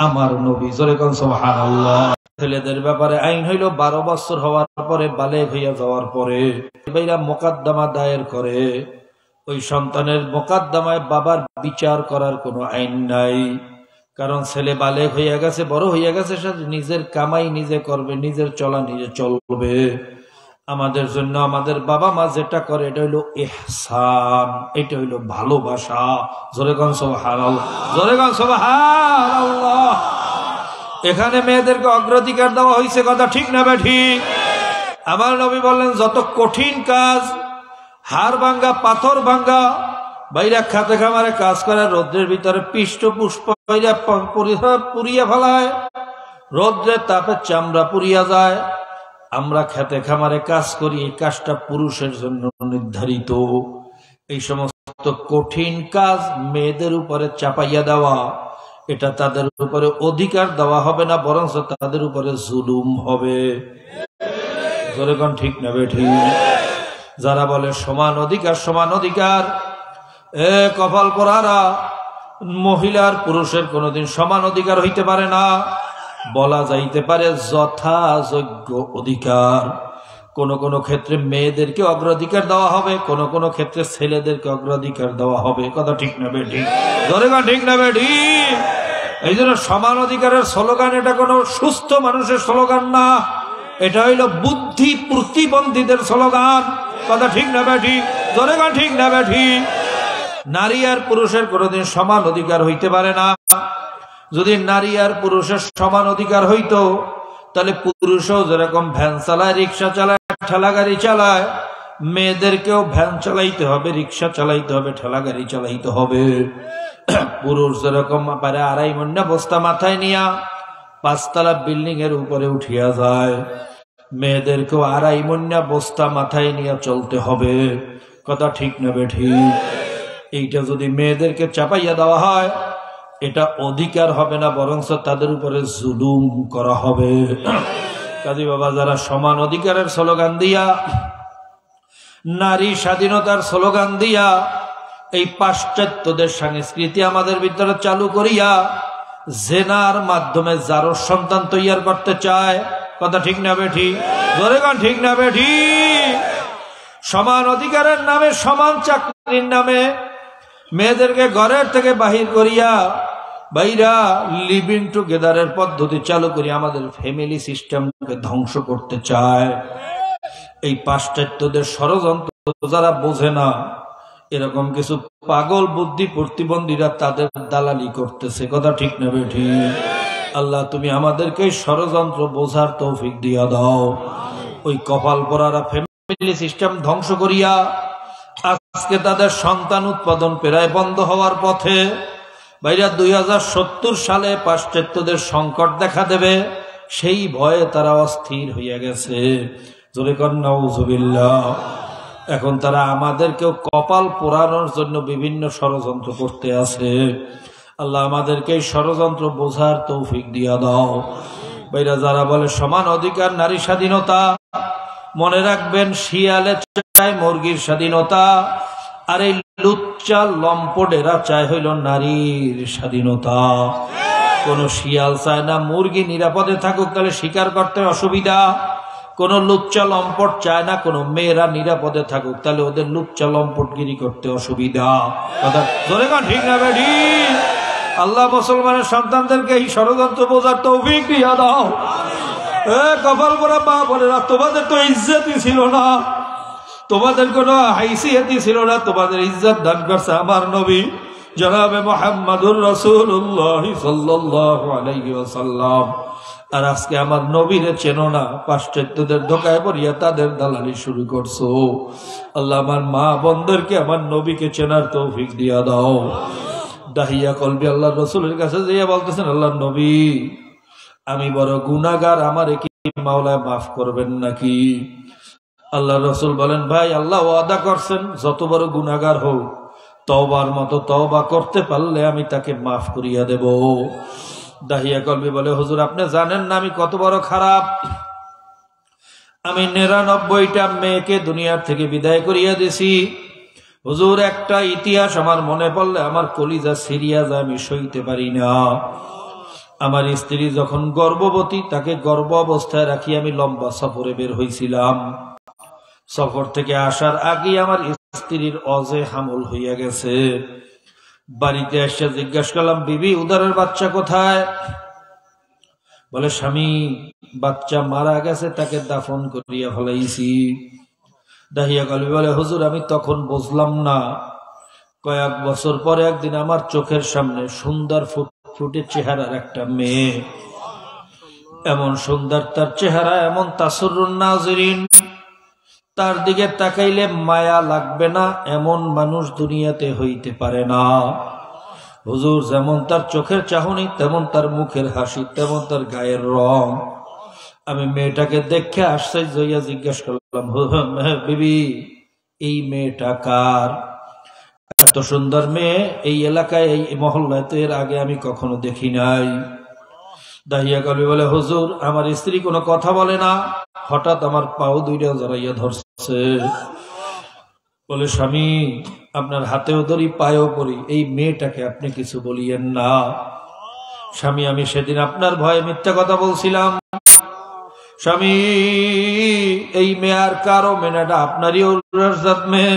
আমার নবী। জোরে কোন সুবহানাল্লাহ। ছেলেদের ব্যাপারে আইন হইল 12 বছর হওয়ার পরে, বালেগ হইয়া যাওয়ার পরে ভাইরা মোকদ্দমা দায়ের করে। ওই সন্তানের মোকদ্দমায় বাবার বিচার করার কোনো আইন নাই। কারণ ছেলে বালেগ হইয়া গেছে, বড় হইয়া গেছে, সে নিজের কামাই নিজে করবে, নিজের চলা নিজে চলবে। আমাদের জন্য আমাদের বাবা মা যেটা করে এটা হইল ইহসান, এটা হইল ভালোবাসা। জোরে কোন সুবহানাল্লাহ। জোরে কোন সুবহানাল্লাহ। এখানে মেয়েদেরকে অগ্রাধিকার দেওয়া হয়েছে, কথা ঠিক না ঠিক? আমার নবী বললেন, যত কঠিন কাজ, হাড় ভাঙ্গা, পাথর ভাঙ্গা, বাইরা খাতে খামারে কাজ করে, রৌদ্রের ভিতরে পিষ্ট পুষ্প পুড়িয়া ফেলায়, রৌদ্রের তাপে চামড়া পুড়িয়া যায়। আমরা খেতে খামারে কাজ করি, এই কাজটা পুরুষের জন্য নির্ধারিত। এই সমস্ত কঠিন কাজ মেয়েদের উপরে চাপাইয়া দেওয়া, এটা তাদের উপরে অধিকার দেওয়া হবে না, বরং তাদের উপরে জুলুম হবে। জোরে কোন ঠিক না বেঠিক? যারা বলে সমান অধিকার, সমান অধিকার, কপাল পোড়ারা, মহিলার পুরুষের কোনোদিন সমান অধিকার হইতে পারে না। বলা যাইতে পারে যথাযোগ্য অধিকার। কোন কোন ক্ষেত্রে মেয়েদেরকে অগ্রাধিকার দেওয়া হবে, কোন কোন ক্ষেত্রে ছেলেদেরকে অগ্রাধিকার দেওয়া হবে। কথা ঠিক না বেঠিক? ধরে কোন ঠিক না বেঠিক? এই জন্য সমান অধিকারের স্লোগান এটা কোনো সুস্থ মানুষের স্লোগান না, এটা হইল বুদ্ধি প্রতিবন্ধীদের স্লোগান। কথা ঠিক না বেঠিক? ধরে কোন ঠিক না বেঠিক? নারী আর পুরুষের কোনোদিন সমান অধিকার হইতে পারে না। যদি নারী আর পুরুষের সমান অধিকার হইতো, তাহলে পুরুষও যেরকম ভ্যান চালায়, রিক্সা চালায়, ঠেলা গাড়ি চালায়, মেয়েদেরকেও ভ্যান চালাইতে হবে, রিক্সা চালাইতে হবে, ঠেলা গাড়ি চালাইতে হবে। পুরুষ যেরকম পারে 2.5 মণ বস্তা মাথায় নিয়া 5 তলা বিল্ডিং এর উপরে উঠিয়া যায়, মেয়েদেরকেও 2.5 মণ বস্তা মাথায় নিয়ে চলতে হবে। কথা ঠিক না বেঠিক? এইটা যদি মেয়েদেরকে চাপাইয়া দেওয়া হয়, এটা অধিকার হবে না, বরঞ্চ তাদের উপরে জুলুম করা হবে। কাজী বাবা, যারা সমান অধিকারের স্লোগান দিয়া, নারী স্বাধীনতার স্লোগান দিয়া এই পাশ্চাত্যদের সংস্কৃতি আমাদের ভিতরে চালু করিয়া জেনার মাধ্যমে যারো সন্তান তৈয়ার করতে চায়, কথা ঠিক না বেঠি? জোরে গান ঠিক না বেঠি? সমান অধিকারের নামে, সমান চাকরির নামে মেয়েদেরকে ঘরের থেকে বাহির করিয়া বাইরা লিভিং টুগেদারের পদ্ধতি চালু করি আমাদের ফ্যামিলি সিস্টেমকে ধ্বংস করতে চায়। এই পাশ্চাত্যদের ষড়যন্ত্র যারা বোঝে না, এরকম কিছু পাগল বুদ্ধি প্রতিবন্ধীরা তাদের দালালি করতেছে, কথা ঠিক না বেঠি? আল্লাহ, তুমি আমাদেরকে ষড়যন্ত্র বোঝার তৌফিক দিয়া দাও। ওই কপাল পরারা ফ্যামিলি সিস্টেম ধ্বংস করিয়া আজকে তাদের সন্তান উৎপাদন প্রায় বন্ধ হওয়ার পথে। ভাইরা, 2070 সালে পাশ্চাত্যদের সংকট দেখা দেবে, সেই ভয়ে তারা অস্থির হইয়া গেছে। জোরে কর নাউযুবিল্লাহ। এখন তারা আমাদেরকেও কপাল পোড়ানোর জন্য বিভিন্ন ষড়যন্ত্র করতে আছে। আল্লাহ আমাদেরকে এই ষড়যন্ত্র বোঝার তৌফিক দিয়া দাও। ভাইরা, যারা বলে সমান অধিকার, নারী স্বাধীনতা, মনে রাখবেন শিয়ালে চায় মুরগির স্বাধীনতা, আর এই লুচ্চা লম্পটেরা চায় হইল নারীর স্বাধীনতা। কোন শিয়াল চায় না মুরগি নিরাপদে থাকুক, তাহলে শিকার করতে অসুবিধা। কোন লুচ্চা লম্পট চায় না কোন মেয়েরা নিরাপদে থাকুক, তাহলে ওদের লুচ্চা লম্পটগিরি করতে অসুবিধা। কথা ধরে না, ঠিক না বেঠি? আল্লাহ মুসলমানের সন্তানদেরকে এই ষড়যন্ত্র বোঝার তৌফিক দিয়া দাও। কপাল পরা মা বোনেরা, তোমাদের তো ইজ্জতই ছিল না, তোমাদের কোনো হাইসিয়তই ছিল না, তোমাদের ইজ্জত দান করছে আমার নবী জনাবে মুহাম্মদুর রাসূলুল্লাহ সাল্লাল্লাহু আলাইহি ওয়াসাল্লাম। আর আজকে আমার নবীরে চেনো না, পাশ্চাত্যদের ধোকায় পড়িয়া তাদের দালালি শুরু করছো। আল্লাহ, আমার মা বোনদেরকে আমার নবীকে চেনার তৌফিক দিয়া দাও। দাহিয়া কলবি আল্লাহ রসুলের কাছে যেয়ে বলতেছেন, আল্লাহ নবী, আমি বড় গুনাহগার, আমার কি মাওলা মাফ করবেন নাকি? আল্লাহ রসুল বলেন, ভাই, আল্লাহ ওয়াদা করছেন যত বড় গুনাহগার হোক, তওবার মতো তওবা করতে পারলে আমি তাকে মাফ করিয়া দেব। দাহিয়া কলবি বলে, হুজুর, আপনি জানেন না আমি কত বড় খারাপ? আমি 99টা মেয়েকে দুনিয়ার থেকে বিদায় করিয়া দিছি। হুজুর, একটা ইতিহাস আমার মনে পড়লে আমার কলিজা সিরিয়া যায়, আমি সইতে পারি না। আমার স্ত্রী যখন গর্ভবতী, তাকে গর্ভ অবস্থায় রাখি আমি লম্বা সফরে বের হয়েছিলাম। সফর থেকে আসার আগে আমার স্ত্রীর অজে হামল হইয়া গেছে। বাড়িতে এসে জিজ্ঞাসা করলাম, বিবি, উদরের বাচ্চা কোথায়? বলে, স্বামী, বাচ্চা মারা গেছে, তাকে দাফন করিয়া ফেলাইছি। দাহিয়া কলবি বলে, হুজুর, আমি তখন বুঝলাম না। কয়েক বছর পরে একদিন আমার চোখের সামনে সুন্দর ফুটফুটে চেহারার একটা মেয়ে, এমন সুন্দর তার চেহারা, এমন তাসরুন নাজরিন, তার দিকে তাকাইলে মায়া লাগবে না এমন মানুষ দুনিয়াতে হইতে পারে না। হুজুর, যেমন তার চোখের চাহনি, তেমন তার মুখের হাসি, তেমন তার গায়ের রং। আমি মেয়েটাকে দেখে আশ্চর্য হইয়া জিজ্ঞাসা করলাম, বিবি, এই মেয়েটা কার? এত সুন্দর মেয়ে এই এলাকায়, এই মহল্লায় তো এর আগে আমি কখনো দেখি নাই। দাহিয়া কলবি বলে, হুজুর, আমার স্ত্রী কোনো কথা বলে না, হঠাৎ আমার পাও দুইটা জড়াইয়া ধরছে। বলে, স্বামী, আপনার হাতেও ধরি, পায়েও পড়ি, এই মেয়েটাকে আপনি কিছু বলিয়েন না। স্বামী, আমি সেদিন আপনার ভয়ে মিথ্যা কথা বলছিলাম। স্বামী, এই মেয়ে আর কারো মেয়েটা আপনারই ঔরজাত মেয়ে।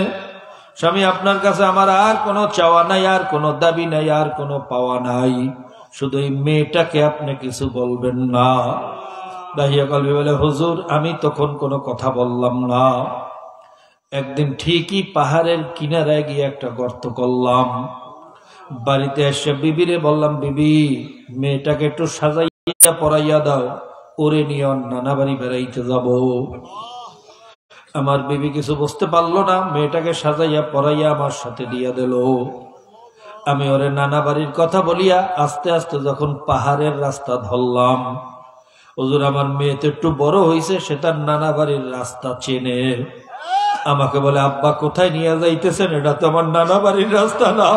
স্বামী, আপনার কাছে আমার আর কোনো চাওয়া নাই, আর কোনো দাবি নাই, আর কোনো পাওয়া নাই, শুধু এই মেয়েটাকে আপনি কিছু বলবেন না। দাহিয়া কলবি বলে, হুজুর, আমি তখন কোনো কথা বললাম না। একদিন ঠিকই পাহাড়ের কিনারায় গিয়ে একটা গর্ত করলাম। বাড়িতে এসে বিবিরে বললাম, বিবি, মেয়েটাকে একটু সাজাইয়া পরাইয়া দাও, ওরে নিয়ে নানা বাড়ি বেড়াইতে যাব। আমার বিবি কিছু বুঝতে পারলো না, মেয়েটাকে সাজাইয়া পরাইয়া আমার সাথে দিয়া দিল। আমি ওরে নানা বাড়ির কথা বলিয়া আস্তে আস্তে যখন পাহাড়ের রাস্তা ধরলাম, হুজুর আমার মেয়ে তো একটু বড় হয়েছে, সে তার নানা বাড়ির রাস্তা চেনে। আমাকে বলে, আব্বা কোথায় নিয়ে যাইতেছেন? এটা তো আমার নানা বাড়ির রাস্তা না।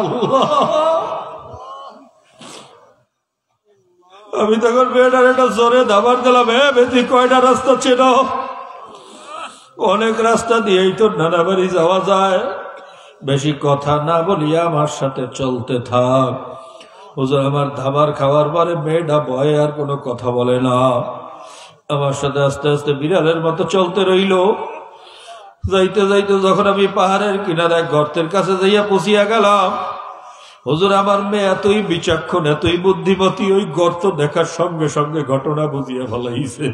আমি তখন মেয়েটার একটা জোরে দাবার দিলাম, বেশি কয়টা রাস্তা চেনো? অনেক রাস্তা দিয়েই তো নানা বাড়ি যাওয়া যায়, বেশি কথা না বলিয়া আমার সাথে চলতে থাক। হুজুর আমার খাবার খাওয়ার পরে মেয়েটা ভয়ে আর কোনো কথা বলে না, আমার সাথে আস্তে আস্তে বিড়ালের মতো চলতে রইল। যাইতে যাইতে যখন আমি পাহাড়ের কিনারে গর্তের কাছে যাইয়া পৌঁছিয়া গেলাম, হুজুর আমার মেয়ে এতই বিচক্ষণ, এতই বুদ্ধিমতী, ওই গর্ত দেখার সঙ্গে সঙ্গে ঘটনা বুঝিয়া ফেলাইছে।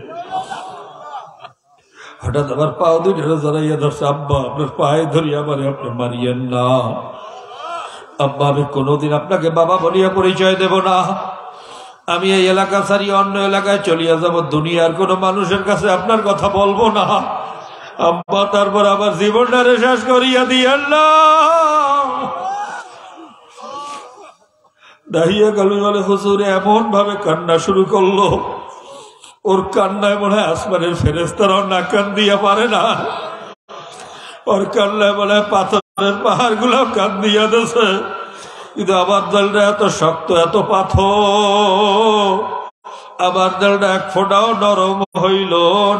হঠাৎ আবার পাও দুইটা জড়াইয়া ধরছে, আব্বা আপনার পায়ে ধরি, আমার আপনি মারিয়েন না। আব্বা আমি কোনোদিন আপনাকে বাবা বলিয়া পরিচয় দেব না, আমি এই এলাকা ছাড়িয়ে অন্য এলাকায় চলিয়া যাব, দুনিয়ার কোন মানুষের কাছে আপনার কথা বলবো না। আব্বা তারপর আবার জীবনটারে শেষ করিয়া দিয়েন না। দাহিয়া গেল বলে, হুজুর এমন ভাবে কান্না শুরু করলো, ওর কান্নায় মনে হয় আসমানের ফেরেশতারাও না কান দিয়া পারে না। ওর কান্নায় মনে হয় পাথরের পাহাড় গুলো কান দিয়া দিয়েছে। কিন্তু আমার দলটা এত শক্ত, এত পাথর, আমার দলটা এক ফোঁটাও নরম হইল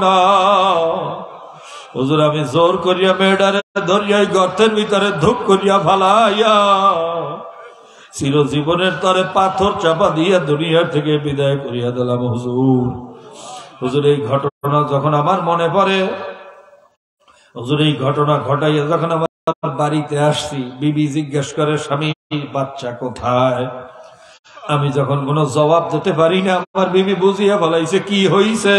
না। হুজুর আমি জোর করিয়া মেয়েটারে ধরিয়াই গর্তের ভিতরে ধূপ করিয়া ফালাইয়া চিরজীবনের তরে পাথর চাপা দিয়া দুনিয়ার থেকে বিদায় করিয়া দিলাম। হুজুর হুজুর এই ঘটনা যখন আমার মনে পড়ে, হুজুর এই ঘটনা ঘটাইয়া যখন আমার বাড়িতে আসছি, বিবি জিজ্ঞেস করে স্বামীর বাচ্চা কোথায়? আমি যখন কোনো জবাব দিতে পারি না, আমার বিবি বুঝিয়া বলাইছে কি হইছে।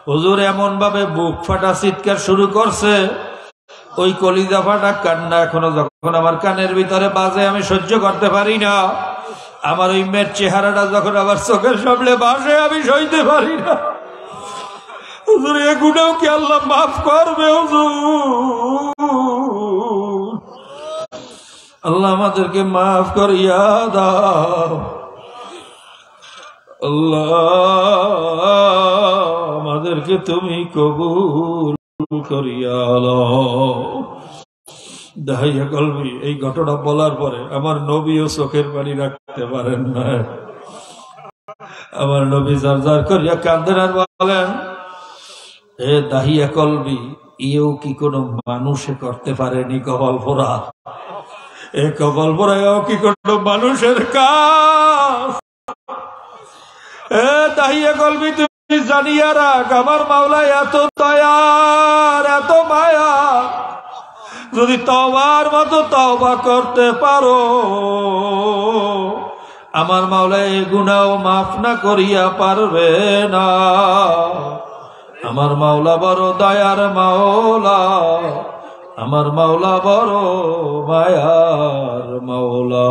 হুজুর এমন ভাবে বুক ফাটা চিৎকার শুরু করছে, ওই কলিজা ফাটা কান্না এখনো যখন আমার কানের ভিতরে বাজে, আমি সহ্য করতে পারি না। আমার ওই মেয়ের চেহারাটা যখন আবার চোখের সামনে বাসে, আমি সইতে পারি না। হুজুর এগুলোও কি আল্লাহ মাফ করবে? হুজুর আল্লাহ আমাদেরকে মাফ করিয়া দাও। আল্লাহ আমাদেরকে তুমি কবুল করিয়া লও। দাহিয়া কলবি এই ঘটনা বলার পরে আমার নবীও চোখের পানি রাখতে পারেন না। আমার নবী জারজার করিয়া কাঁদেন আর বলেন, এ দাহিয়া কলবি, ইও কি কোনো মানুষে করতে পারেনি কপাল পোড়া? এ কপাল পোড়াও কি কোনো মানুষের কাজ? এ দাহিয়া কলবি তুমি জানিয়া রাখ, আমার মাওলা এত দয়ার, এত মায়া, যদি তওবার মতো তওবা করতে পারো, আমার মাওলা এই গুনাহ মাফ না করিয়া পারবে না। আমার মাওলা বড় দয়ার মাওলা, আমার মাওলা বড় মায়ার মাওলা।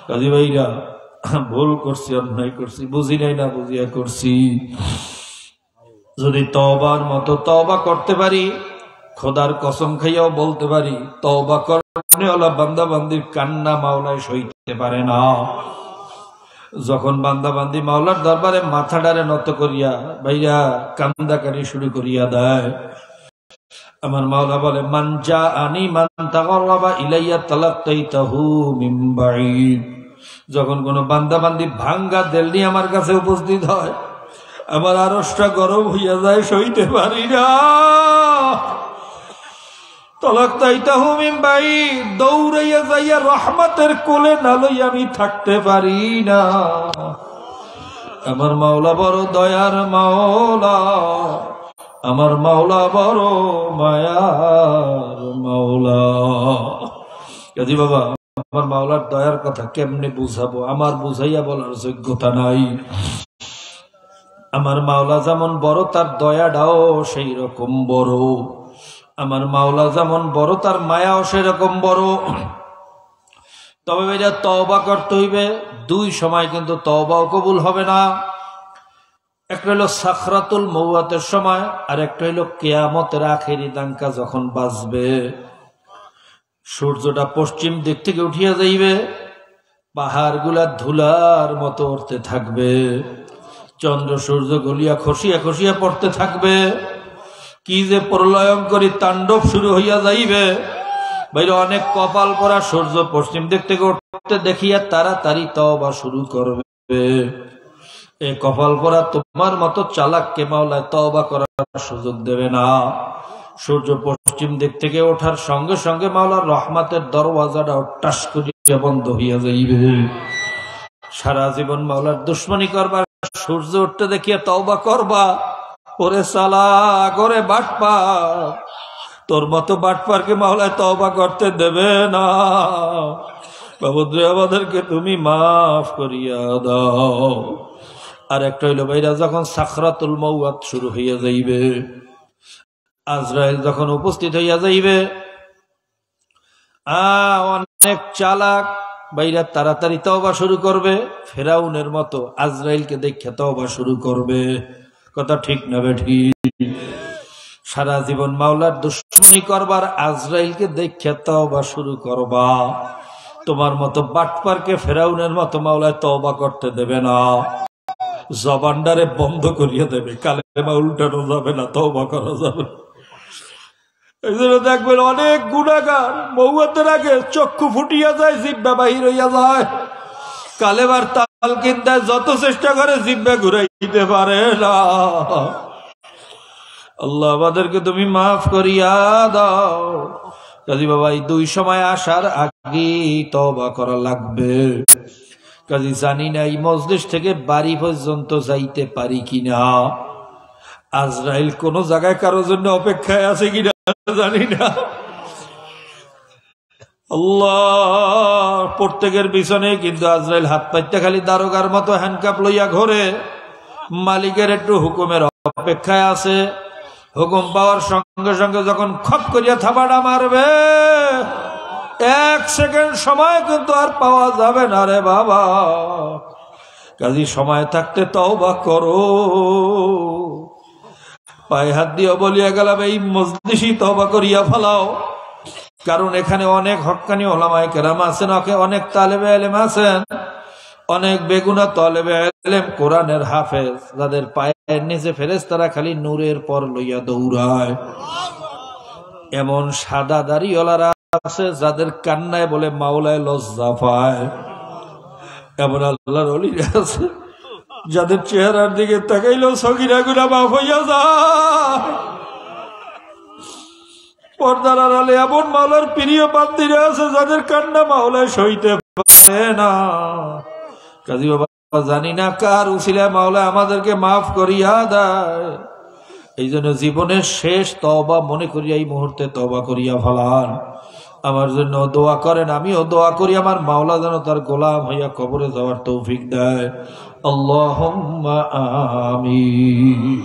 কাজী ভাইরা, ভুল করছি, অন্যায় করছি, বুঝি নাই না বুঝিয়া করছি। যদি তওবার মতো তওবা করতে পারি, খোদার কসম খাইয়াও বলতে পারি, তওবা করনেওয়ালা বান্দা বান্দির কান্না মাওলায় সইতে পারে না। যখন বান্দা বান্দি মাওলার দরবারে মাথাটারে নত করিয়া ভাইয়া কান্দাকারি শুরু করিয়া দেয়, আমার মাওলা বলে, মান জাআনি মান তাকাররাবা ইলাইয়া তালাক্কাইতাহু মিন বাঈদ। যখন কোন বান্দা বান্দি ভাঙ্গা দিল নিয়ে আমার কাছে উপস্থিত হয়, আমার আরশটা গরম হইয়া যায়, সইতে পারি না। তালাক্কাইতাহু মিন বাঈদ, দৌড়াইয়া যাইয়া রহমতের কোলে না লইয়া আমি থাকতে পারি না। আমার মাওলা বড় দয়ার মাওলা, আমার মাওলা বড় মায়ার মাওলা। কাজী বাবা, আমার মাওলার দয়ার কথা কেমনে বুঝাবো? আমার বুঝাইয়া বলার যোগ্যতা নাই। আমার মাওলা যেমন বড়, তার দয়াটাও সেই রকম বড়। আমার মাওলা যেমন বড়, তার মায়াও সেরকম বড়। তবে ভাইরা তওবা করতে হইবে। দুই সময় কিন্তু তওবাও কবুল হবে না। একটা হইল সাখরাতুল মৌয়াতের সময়, আর একটা হইল কিয়ামতের আখেরি দাঙ্কা যখন বাজবে। সূর্যটা পশ্চিম দিক থেকে উঠিয়া যাইবে, পাহাড়গুলা ধুলার মতো উঠতে থাকবে, চন্দ্র সূর্য গলিয়া খসিয়া খসিয়া পড়তে থাকবে, কি যে প্রলয়ঙ্করী তাণ্ডব শুরু হইয়া যাইবে। বাইরে অনেক কপাল পরা সূর্য পশ্চিম দিক থেকে উঠতে দেখিয়া তাড়াতাড়ি তওবা শুরু করবে। এই কপাল পরা তোমার মতো চালাককে মাওলায় তওবা করার সুযোগ দেবে না। সূর্য পশ্চিম দিক থেকে ওঠার সঙ্গে সঙ্গে মাওলার রহমতের দরওয়াজাটা টাস করিয়া বন্ধ হইয়া যাইবে। সারা জীবন মাওলার দুশ্মনী করবার, সূর্য উঠতে দেখিয়া তওবা করবা। ওরে সালা করে বাটপার, তোর মতো বাটপারকে মাওলায় তওবা করতে দেবে না। বাবুদ্রে আমাদেরকে তুমি মাফ করিয়া দাও। আর একটা হইল ভাইরা, যখন সাখরাতুল মওয়াত শুরু হইয়া যাইবে, আজরাইল যখন উপস্থিত হইয়া যাইবে, অনেক চালাক ভাইরা তাড়াতাড়ি তওবা শুরু করবে, ফেরাউনের মতো আজরাইলকে দেখে তওবা শুরু করবে। কথা ঠিক না বেঠিক? সারা জীবন মাওলার দুশ্মনী করবার, আজরাইলকে দেখে তওবা শুরু করবা। তোমার মতো বাটপারকে ফেরাউনের মতো মাওলায় তওবা করতে দেবে না, জবানডারে বন্ধ করিয়া দেবে, কালেমা উল্টানো যাবে না, তওবা করা যাবে। এই জন্য দেখবেন অনেক গুনাহগার মওয়াতের আগে চক্ষু ফুটিয়া যায়, জিহ্বা বাহির হইয়া যায়, কালেমার তালকিন দেয়, যত চেষ্টা করে জিহ্বা ঘুরাইতে পারে না। আল্লাহ আমাদেরকে তুমি মাফ করিয়া দাও। কাজী বাবা, এই দুই সময় আসার আগে তওবা করা লাগবে। কাজী জানি না এই মজলিস থেকে বাড়ি পর্যন্ত যাইতে পারি কিনা, আজরাইল কোন জায়গায় কারোর জন্য অপেক্ষায় আছে কিনা জানি না। আল্লাহ, প্রত্যেকের পিছনে কিন্তু আজরাইল হাত পাইতে খালি দারোগার মতো হ্যান্ডকাপ লইয়া ঘোরে, মালিকের একটু হুকুমের অপেক্ষায় আছে। হুকুম পাওয়ার সঙ্গে সঙ্গে যখন খপ করিয়া থাবাটা মারবে, 1 সেকেন্ড সময় কিন্তু আর পাওয়া যাবে না রে বাবা। কাজী সময় থাকতে তওবা করো। পায়ে হাত দিয়ে বলিয়া গেলাম, এই মজলিসই তওবা করিয়া ফেলাও। কারণ এখানে অনেক হক্কানি ওলামায়ে কেরাম আছেন, অনেক তালেবে ইলম আছেন, অনেক বেগুনা তালেবে ইলম, কোরআনের হাফেজ, যাদের পায়ের নিচে ফেরেশতারা খালি নূরের পর লইয়া দৌড়ায়। এমন সাদা দাড়িওয়ালারা আছে যাদের কান্নায় বলে মাওলায় লজ্জা পায়। এমন আল্লাহর ওলিরা আছে যাদের চেহারার দিকে তাকাইলেও সগীরা গুনাহ মাফ হইয়া যায়। পর্দার আড়ালে এমন মাওলার প্রিয় বান্দিরা আছে যাদের কান্না মাওলায় সইতে পারে না। কাজী বাবা, জানি না কার উসিলায় মাওলা আমাদেরকে মাফ করিয়া দেয়। এই জন্য জীবনের শেষ তওবা মনে করিয়া এই মুহূর্তে তওবা করিয়া ফেলান। আমার জন্য দোয়া করেন, আমিও দোয়া করি আমার মাওলা যেন তার গোলাম হইয়া কবরে যাওয়ার তৌফিক দেয়। আল্লাহুম্মা আমিন।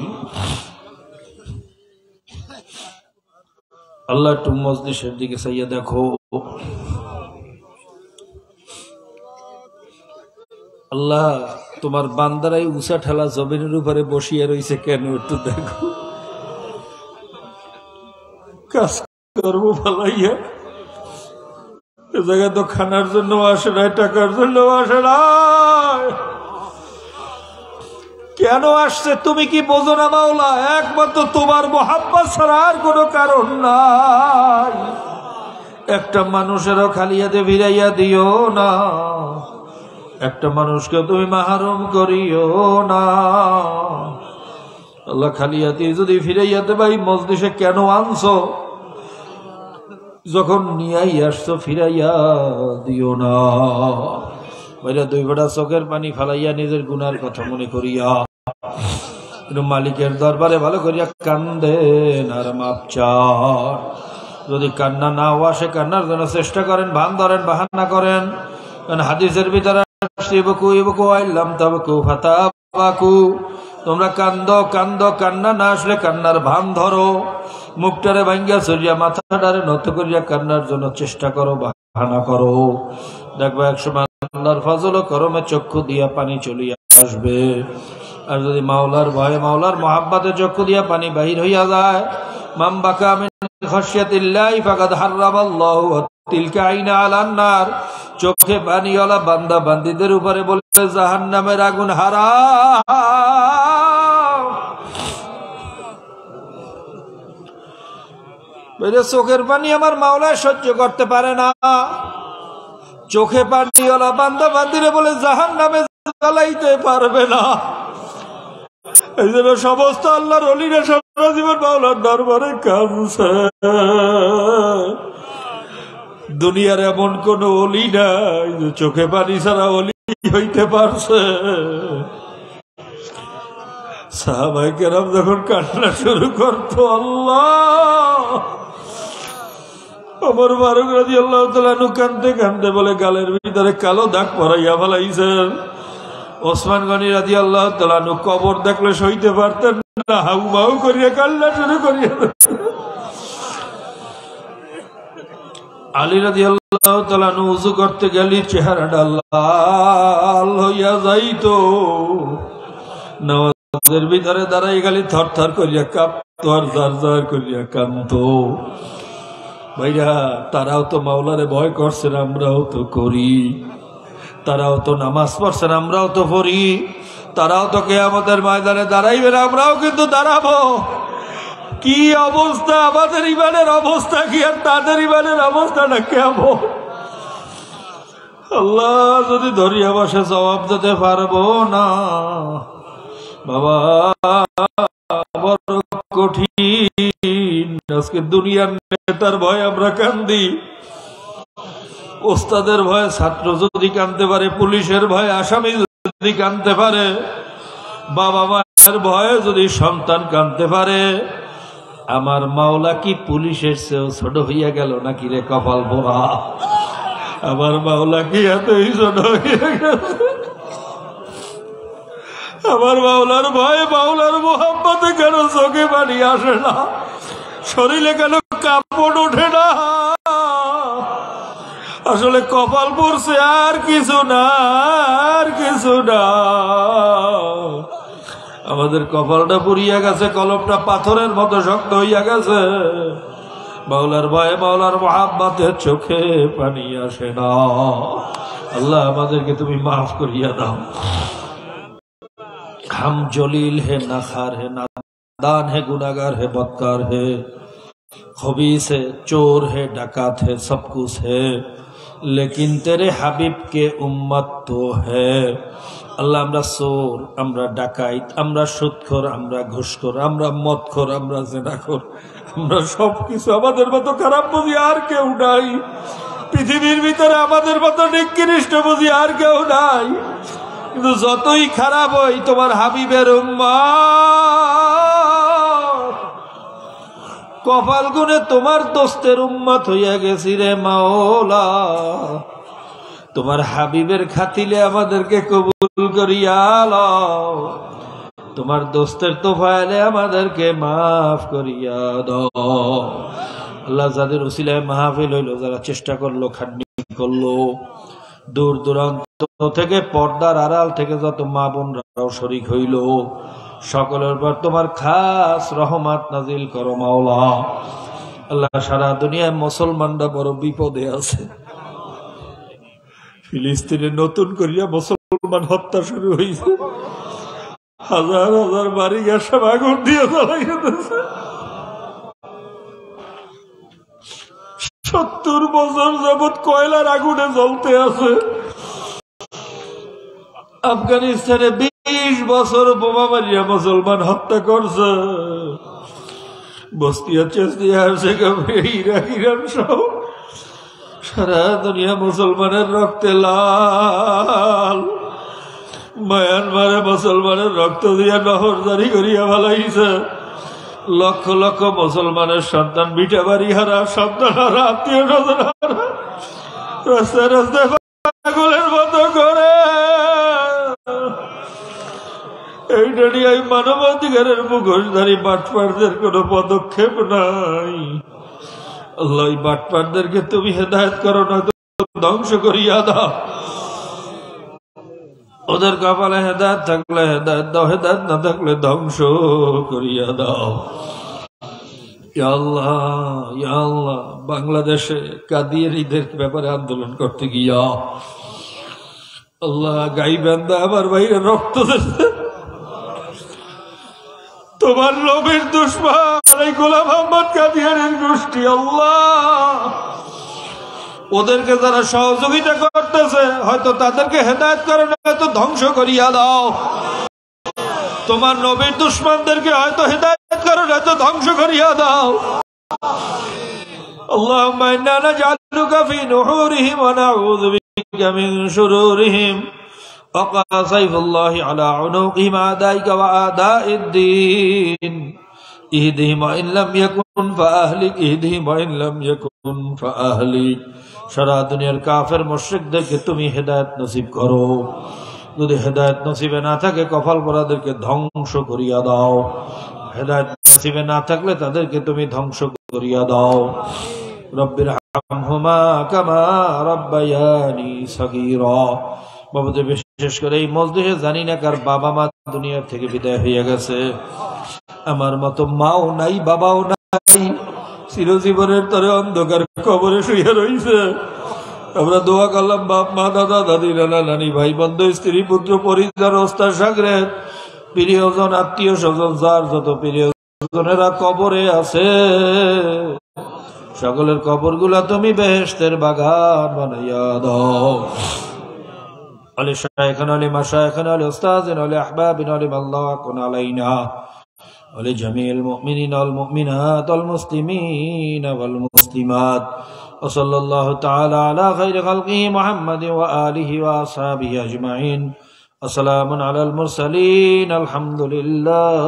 আল্লাহ একটু মজলিসের দিকে চাইয়া দেখো। আল্লাহ, তোমার বান্দারাই উষা ঠেলা জমিনের উপরে বসিয়ে রয়েছে কেন, একটু দেখো। কাজ করবো ভালাইয়া, এ জায়গায় তো খানার জন্য আসে নাই, টাকার জন্য আসে নাই। কেন আসছে তুমি কি বোঝো না মাওলা? একমাত্র তোমার মোহাব্বত ছাড়া আর কোনো কারণ নাই। একটা মানুষেরও খালি হাতে ফিরাইয়া দিও না, একটা মানুষকে তুমি মাহরুম করিও না। আল্লাহ, খালি হাতে যদি ফিরাইয়াতে ভাই মজলিসে কেন আনছো? যখন নিয়াই আসছো ফিরাইয়া দিও না। ভাইরা, 2 ফোঁটা চোখের পানি ফালাইয়া নিজের গুনার কথা মনে করিয়া মালিকের দরবারে ভালো করিয়া কান্দেন আর মাপ চান। যদি কান্না না আসে, কান্নার জন্য চেষ্টা করেন, ভান ধরেন, বাহানা করেন। হাদিসের ভিতরে তোমরা কান্দো কান্দো, কান্না না আসলে কান্নার ভান ধরো, মুখটারে ভাঙ্গিয়া চড়িয়া মাথাটারে নত করিয়া কান্নার জন্য চেষ্টা করো, বাহানা করো। দেখবো একসময় আল্লাহর ফজল ও করমে চক্ষু দিয়া পানি চলিয়া আসবে। আর যদি মাওলার ভয়ে মাওলার মহাব্বতে চক্ষু দিয়া পানি বাহির হইয়া যায়, মান বাকা মিন খাশিয়াতিল্লাহি ফাকাদ হারামাল্লাহু তিলকা আইনা আলান নার, চোখে পানিওয়ালা বান্দা বান্দীদের উপরে বলবে জাহান্নামের আগুন হারাম। চোখের পানি আমার মাওলা সহ্য করতে পারে না, চোখে পানিওয়ালা বান্দা বান্দিরে বলে জাহান্নামে জ্বালাইতে পারবে না। এই জন্য সমস্ত আল্লাহর ওলিরা সারা জীবন মাওলার দরবারে কাঁদছে। দুনিয়ার এমন কোন ওলি নাই যে চোখে পানি ছাড়া ওলি হইতে পারছে। সাহাবায়ে কেরাম যখন কান্না শুরু করতো, আল্লাহ ওমর ফারুক রাদিয়াল্লাহু তাআলা আনহু কাঁদতে কাঁদতে বলে গালের ভিতরে কালো দাগ পরাইয়া ফেলাইছেন। ওসমান গনি রাদিয়াল্লাহু তাআলা আনহু কবর দেখলে সইতে পারতেন না, হাউ মাউ করিয়া কান্না শুরু করিয়া। আলী রাদিয়াল্লাহু তাআলা আনহু ওযু করতে গেলে চেহারাটা লাল হইয়া যাইতো, নামাজের ভিতরে দাঁড়াই গেলে থরথর করিয়া কাঁপতো আর জারজার করিয়া কাঁদতো। ভাইরা, তারাও তো মাওলারে ভয় করছেন, আমরাও তো করি। তারাও তো নামাজ পড়ছেন, আমরাও তো পড়ি। তারাও তো কিয়ামতের ময়দানে দাঁড়াইবেন, আমরাও কিন্তু দাঁড়াবো। কি অবস্থা আমাদের ইমানের অবস্থা কি আর তাদের ইমানের অবস্থাটা কেমন? আল্লাহ যদি ধরিয়া বসে জবাব দিতে পারবো না বাবা, বড় কঠিন। আজকে দুনিয়ার নেতার ভয় আমরা কান্দি, ওস্তাদের ভয়ে ছাত্র যদি কাঁদতে পারে, পুলিশের ভয়ে আসামি যদি কাঁদতে পারে, বাবা মায়ের ভয়ে যদি সন্তান কাঁদতে পারে, আমার মাওলা কি পুলিশের চেয়েও ছোট হইয়া গেল নাকি রে কপাল পোড়া? আমার মাওলা কি এতই ছোট হইয়া গেছে? আমার মাওলার ভয়ে মাওলার মোহাম্মতে কেন চোখে পানি আসে না, শরীরে কেন কাপড় ওঠে না? আসলে কপাল পড়ছে, আর কিছু না, আর কিছু না। আমাদের কপালটা পুড়িয়া গেছে, কলমটা পাথরের মতো শক্ত হইয়া গেছে। মাওলার ভয়ে মাওলার মোহাব্বতের চোখে পানি আসে না। আল্লাহ আমাদেরকে তুমি মাফ করিয়া দাও। हम जलील है नखार है नादान है गुनाहगार है बदकार है खबीस है चोर है डाकात है सब कुछ है लेकिन तेरे हबीब के उम्मत तो है। আল্লাহ আমরা চোর, আমরা ডাকাইত, আমরা সুদখোর, আমরা ঘুষখোর, আমরা মদখোর, আমরা জেনাখোর, আমরা সবকিছু আমাদের মতো খারাপ বুঝি আর কেউ নাই। পৃথিবীর ভিতরে আমাদের মতো নিকৃষ্ট বুঝি আর কেউ নাই। কিন্তু যতই খারাপ হই তোমার হাবিবের উম্মত, কপাল গুনে তোমার দোস্তের উম্মত হইয়া গেছি রে মাওলা। তোমার হাবিবের খাতিলে আমাদেরকে কবুল করিয়া লও, তোমার দোস্তের তোফায়েলে আমাদেরকে মাফ করিয়া দাও। আল্লাহ যাদের উসিলায় মাহফিল হইল, যারা চেষ্টা করলো, খাটনি করলো, দূর দূরান্ত থেকে পর্দার আড়াল থেকে যত মা বোনরাও শরীক হইল, সকলের পর তোমার খাস রহমত নাজিল করো মাওলা। আল্লাহ সারা দুনিয়ায় মুসলমানরা বড় বিপদে আছে। ফিলিস্তিনে নতুন করিয়া মুসলমান হত্যা শুরু হয়েছে, হাজার হাজার বাড়ি গ্যাস আগুন দিয়ে জ্বালাইতেছে। 70 বছর যাবৎ কয়লার আগুনে জ্বলতে আছে। আফগানিস্তানে 20 বছর বোমা মারিয়া মুসলমান হত্যা করছে। বস্তিয়া চেস্তিয়া ইরান সহ সারা দুনিয়া মুসলমানের রক্তে লাল। মায়ানমারে মুসলমানের রক্ত দিয়া নহর জারি করিয়া ফেলাইছে। লক্ষ লক্ষ মুসলমানের সন্তান ভিটা বাড়ি হারা, সন্তান হারা, আত্মীয় স্বজন হারা, রাস্তায় রাস্তায় পাগলের মতো করে। এইটা নিয়ে মানবাধিকারের মুখোশধারী বাটপারদের কোনো পদক্ষেপ নাই। আল্লাহ বাটপারদেরকে তুমি হেদায়েত করো, না তো ধ্বংস করিয়া দাও। ওদের কপালে হেদায়েত থাকলে হেদায়েত দাও, হেদায়েত না থাকলে ধ্বংস করিয়া দাও। ইয়া আল্লাহ, ইয়া আল্লাহ, বাংলাদেশে কাদিয়ানীদের ব্যাপারে আন্দোলন করতে গিয়া আল্লাহ গাইবান্ধা আমার ভাইয়ের রক্ত দিচ্ছে। তোমার নবীর দুশমন এই গোলাম মোহাম্মদ কাদিয়ানীর গোষ্ঠী, আল্লাহ ওদেরকে যারা সহযোগিতা করতেছে হয়তো তাদেরকে হেদায়েত করে না, হয়তো ধ্বংস করিয়া দাও। তোমার নবীর দুশমনদেরকে হয়তো হেদায়েত করো, হয়তো ধ্বংস করিয়া দাও। আল্লাহুম্মা ইন্না নাজআলুকা ফি নুহুরিহিম ওয়া নাউযু বিকা মিন শুরুরিহিম ওয়া ক্বা সাইফুল্লাহি আলা উনুকিহিম আদাইকা ওয়া আদাইদ-দ্বীন ইহদিহিম ওয়া ইন লাম ইয়াকুন ফাআহলিক ইহদিহিম ওয়া ইন লাম ইয়াকুন ফাআহলিক। সারা দুনিয়ার কাফের মুশরিকদেরকে তুমি হেদায়েত নসিব করো, যদি হেদায়েত নসিবে না থাকে কপাল পোড়াদেরকে ধ্বংস করিয়া দাও, হেদায়েত নসিবে না থাকলে তাদেরকে তুমি ধ্বংস করিয়া দাও। রব্বির হামহুমা কামা রাব্বায়ানি সগীরা। বাবুদের বিশেষ করে এই মজলিসে জানি না কার বাবা মা দুনিয়া থেকে বিদায় হইয়া গেছে, আমার মতো মাও নাই বাবাও নাই, চিরজীবনের তরে অন্ধকার কবরে শুয়ে রইছে। আমরা দোয়া করলাম বাপ মা দাদা দাদি নানা নানি ভাই বন্ধু স্ত্রী পুত্র পরিবার ওস্তাদ সাগরেদ প্রিয়জন আত্মীয় স্বজন যার যত প্রিয়জনেরা কবরে আছে সকলের কবরগুলা তুমি বেহেশতের বাগান বানাইয়া দাও। আলি শাইখান আলি মাশাইখান আলি উস্তাদিন আলি আহবাবিন আলি আল্লাহ কুন আলাইনা আলি জামিল মুমিনিন ওয়াল মুমিনাত ওয়াল মুসলিমিন ওয়াল মুসলিমাত ওয়া সাল্লাল্লাহু তাআলা আলা খাইরি খালকিহি মুহাম্মাদিন ওয়া আলিহি ওয়া আসহাবিহি আজমাইন। আসসালামু আলাল মুরসালিন, আলহামদুলিল্লাহ।